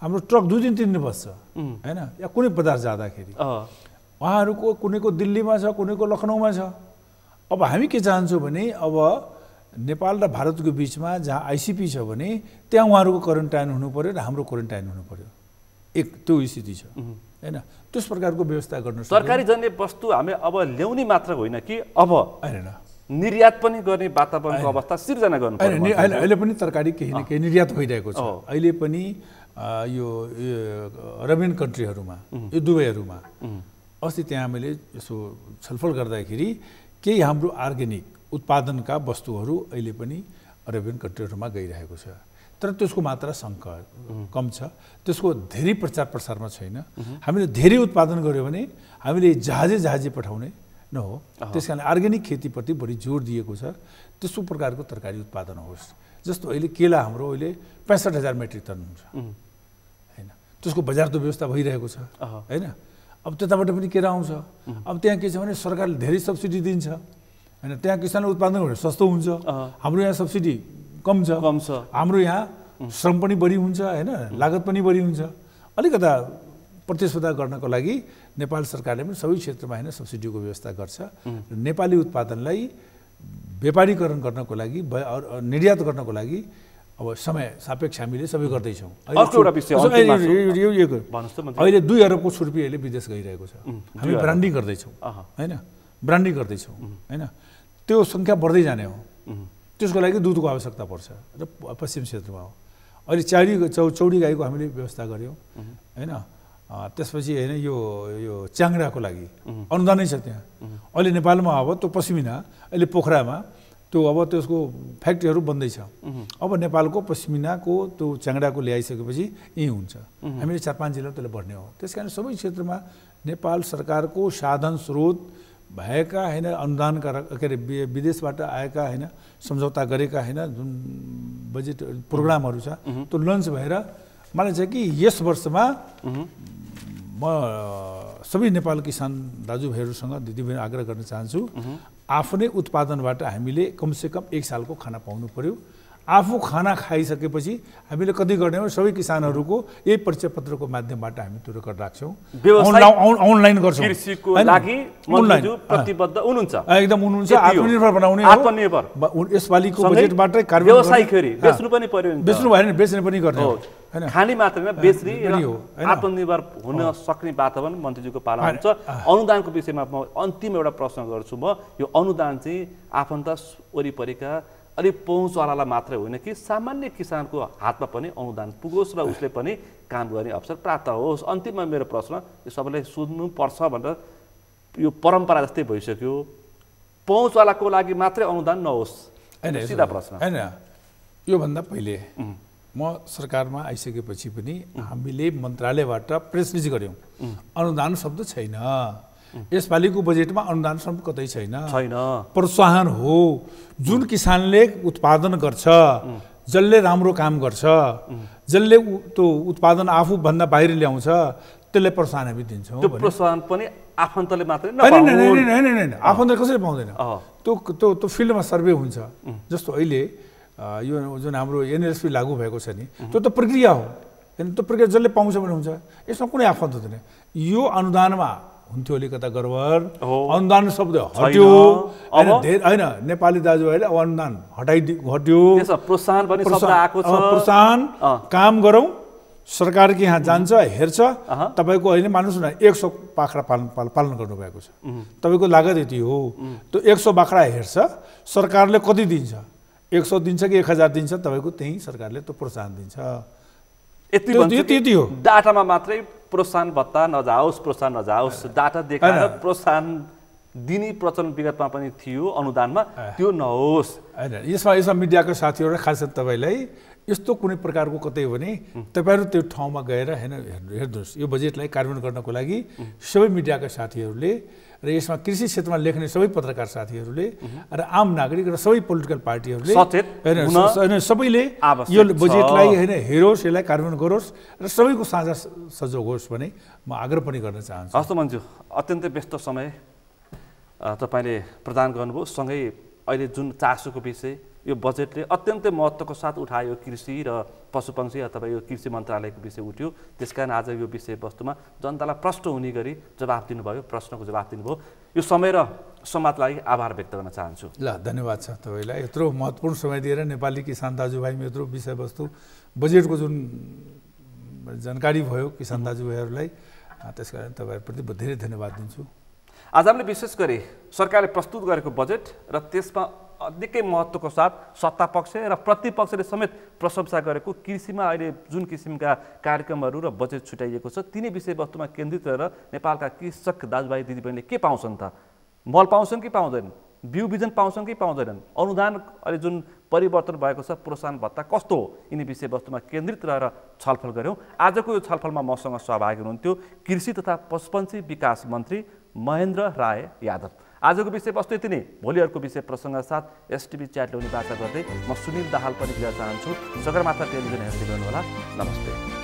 हाम्रो ट्रक 2 दिन 3 दिन बस्छ हैन, या कुनै पदार्थ जाँदाखेरि उहाँहरूको कुनैको दिल्लीमा छ, कुनैको लखनऊमा छ। अब हामी के चाहन्छौँ भने अब नेपाल र भारतको बिचमा जहाँ आइसिपी छ भने त्यहाँ उहाँहरूको क्वारेन्टाइन हुनु पर्यो र हाम्रो क्वारेन्टाइन हुनु पर्यो, एक त्यो स्थिति छ हैन। त्यस प्रकारको व्यवस्था गर्नु। तरकारी जन्य वस्तु हामी अब ल्याउने मात्र होइन कि अब निर्यात पनि गर्ने वातावरणको अवस्था सिर्जना गर्नु पर्यो। अहिले पनि तरकारी केही न केही निर्यात भइरहेको छ। अहिले पनि यो अरबियन कन्ट्रीहरूमा, यो दुबईहरूमा अस्ति त्यहाँ मैले यसो छलफल गर्दाखेरि केही हाम्रो अर्ग्यानिक उत्पादनका वस्तुहरू अहिले पनि अरेबियन कन्ट्रीहरूमा गइरहेको छ, तर त्यसको मात्रा कम छ, त्यसको धेरै प्रचार प्रसारमा छैन। हामीले धेरै उत्पादन गर्यो भने हामीले जहाजे पठाउने नहो। त्यसकारण अर्ग्यानिक खेतीप्रति बढी जोड दिएको छ। त्यस्तो प्रकारको तरकारी उत्पादन होस्। जस्तो अहिले केला हाम्रो अहिले 65,000 मेट्रिक टन हुन्छ हैन, त्यसको बजार त व्यवस्था भइरहेको छ हैन। अब त्यताबाट पनि केरा आउँछ। अब त्यहाँ के छ भने सरकारले धेरै सब्सिडी दिन्छ हैन, त्यहाँ किसानले उत्पादन गरेर सस्तो हुन्छ। हाम्रो यहाँ सब्सिडी कम छ। हाम्रो यहाँ श्रम पनि बढी हुन्छ हैन, लागत पनि बढी हुन्छ। अलिकता प्रतिस्पर्धा गर्नको लागि नेपाल सरकारले पनि सबै क्षेत्रमा हैन सब्सिडीको व्यवस्था गर्छ। नेपाली उत्पादनलाई व्यापारीकरण गर्नको लागि, निर्यात गर्नको लागि अब समय सापेक्ष हामीले सबै गर्दैछौँ। अहिले 2 अरबको छुर्पी अहिले विदेश गइरहेको छ। हामी ब्रान्डिङ गर्दैछौँ हैन, ब्रान्डिङ गर्दैछौँ हैन। त्यो सङ्ख्या बढ्दै जाने हो। त्यसको लागि दुधको आवश्यकता पर्छ र पश्चिम क्षेत्रमा हो। अहिले चौडी गाईको हामीले व्यवस्था गऱ्यौँ हैन। त्यसपछि हैन यो च्याङ्ग्राको लागि अनुदानै छ त्यहाँ। अहिले नेपालमा अब त्यो पश्मिना अहिले पोखरामा त्यो अब त्यसको फ्याक्ट्रीहरू बन्दैछ। अब नेपालको पश्मिनाको त्यो च्याङ्ग्राको ल्याइसकेपछि यही हुन्छ। हामीले 4-5 जिल्ला त्यसले बढ्ने हो। त्यसकारण सबै क्षेत्रमा नेपाल सरकारको साधन स्रोत भएका होइन अनुदानका के अरे विदेशबाट आएका होइन सम्झौता गरेका होइन जुन बजेट प्रोग्रामहरू छ त्यो लन्च भएर मलाई चाहिँ कि यस वर्षमा म सबै नेपाल किसान दाजुभाइहरूसँग दिदीबहिनी आग्रह गर्न चाहन्छु आफ्नै उत्पादनबाट हामीले कमसेकम 1 सालको खाना पाउनु पर्यो। आफू खाना खाइसकेपछि हामीले कति गर्ने हो सबै किसानहरूको यही परिचय पत्रको माध्यमबाट हामी त्यो रेकर्ड राख्छौँ, अनलाइन गर्छौँ। कृषिको लागि मन्त्रीज्यू प्रतिबद्ध हुनुहुन्छ, एकदम हुनुहुन्छ। आत्मनिर्भर बनाउने हो, आत्मनिर्भर यसपालिको बजेटबाटै कार्यान्वयन व्यवसाय खेरि बेच्नु पनि पर्यो नि, बेच्नु भएन बेच्ने पनि गर्ने हो हैन, खाने मात्रै बेच्ने हो, आत्मनिर्भर हुन सक्ने वातावरण मन्त्रीज्यूको पालन हुन्छ। अनुदानको विषयमा म अन्तिम एउटा प्रश्न गर्छु। म यो अनुदान चाहिँ आफन्त वरिपरिका अलि पहुँचवालालाई मात्रै होइन कि सामान्य किसानको हातमा पनि अनुदान पुगोस् र उसले पनि काम गर्ने अवसर प्राप्त होस्। अन्तिममा मेरो प्रश्न यो सबैले सुन्नुपर्छ भनेर यो परम्परा जस्तै भइसक्यो, पहुँचवालाको लागि मात्रै अनुदान नहोस्, सिधा प्रश्न हैन। योभन्दा पहिले म सरकारमा आइसकेपछि पनि हामीले मन्त्रालयबाट प्रेस रिलिज गर्यौँ, अनुदान शब्द छैन। यसपालिको बजेटमा अनुदान शब्द कतै छैन। प्रोत्साहन हो। जुन किसानले उत्पादन गर्छ, जसले राम्रो काम गर्छ, जसले त्यो उत्पादन आफूभन्दा बाहिर ल्याउँछ, त्यसले प्रोत्साहन हामी दिन्छौँ। त्यो प्रोत्साहन पनि आफन्तले मात्रै होइन, आफन्तले कसरी पाउँदैन। त्यो फिल्डमा सर्वे हुन्छ। जस्तो अहिले यो जुन हाम्रो एनएलएसपी लागू भएको छ नि, त्यो त प्रक्रिया हो। त्यो प्रक्रिया जसले पाउँछ भने हुन्छ, यसमा कुनै आफन्त हुँदैन। यो अनुदानमा हुन्थ्यो अलिकता गडबड, अनुदान शब्द हट्यो होइन, नेपाली दाजुभाइले अनुदान हट्यो, प्रोत्साहन पनि शब्द आएको छ। प्रोत्साहन काम गरौँ, सरकार के यहाँ जान्छ हेर्छ, तपाईँको होइन मान्नुहोस् न 100 बाख्रा पालन गर्नुभएको छ, तपाईँको लागत यति हो, त्यो 100 बाख्रा हेर्छ, सरकारले कति दिन्छ, 100 दिन्छ कि 1000 दिन्छ, तपाईँको त्यही सरकारले त्यो प्रोत्साहन दिन्छ। यति हो। डाटामा मात्रै प्रोत्साहन भत्ता नजाओस्, प्रोत्साहन नजाओस्, डाटा देखाएर प्रोत्साहन दिने प्रचलन विगतमा पनि थियो अनुदानमा, त्यो नहोस् हैन। यसमा मिडियाको साथीहरू खास तपाईँलाई यस्तो कुनै प्रकारको कतै हो भने तपाईँहरू त्यो ठाउँमा गएर होइन हेर्नुहोस्, यो बजेटलाई कार्यान्वयन गर्नको लागि सबै मिडियाका साथीहरूले र यसमा कृषि क्षेत्रमा लेख्ने सबै पत्रकार साथीहरूले र आम नागरिक र सबै पोलिटिकल पार्टीहरूले होइन सबैले यो बजेटलाई होइन हेरोस्, यसलाई कार्यान्वयन गरोस् र सबैको साझा सहयोग होस् भने म आग्रह पनि गर्न चाहन्छु। हस् त मन्जु, अत्यन्तै व्यस्त समय तपाईँले प्रदान गर्नुभयो, सँगै अहिले जुन चासोको विषय यो बजेटले अत्यन्तै महत्त्वको साथ उठायो, कृषि र पशुपक्षी अथवा यो कृषि मन्त्रालयको विषय उठ्यो, त्यसकारण आज यो विषयवस्तुमा जनतालाई प्रश्न हुने गरी जवाफ दिनुभयो, प्रश्नको जवाफ दिनुभयो। यो समय र समाजलाई आभार व्यक्त गर्न चाहन्छु। ल धन्यवाद छ तपाईँलाई, यत्रो महत्त्वपूर्ण समय दिएर नेपाली किसान दाजुभाइमा यत्रो विषयवस्तु बजेटको जुन जानकारी भयो किसान दाजुभाइहरूलाई, त्यसकारण तपाईँहरूप्रति धेरै धन्यवाद दिन्छु। आज हामीले विशेष गरी सरकारले प्रस्तुत गरेको बजेट र त्यसमा निकै महत्त्वको साथ सत्ता पक्ष र प्रतिपक्षले समेत प्रशंसा गरेको कृषिमा अहिले जुन किसिमका कार्यक्रमहरू र बजेट छुट्याइएको छ, तिनै विषयवस्तुमा केन्द्रित रहेर नेपालका कृषक दाजुभाइ दिदीबहिनीले के पाउँछन् त? मल पाउँछन् कि पाउँदैनन्? बिउ बिजन पाउँछन् कि पाउँदैनन्? अनुदान अहिले जुन परिवर्तन भएको छ, प्रोत्साहन भत्ता कस्तो हो? यिनी विषयवस्तुमा केन्द्रित रहेर छलफल गऱ्यौँ। आजको यो छलफलमा मसँग सहभागी हुनुहुन्थ्यो कृषि तथा पशुपन्छी विकास मन्त्री महेन्द्र राय यादव। आजको विषयवस्तु यति नै। भोलि अर्को विषय प्रसङ्ग साथ एसटिभी च्याट ल्याउने बाचा गर्दै म सुनिल दाहाल पनि दिन चाहन्छु। सगरमाथा टेलिभिजन हेर्दै गर्नुहोला। नमस्ते।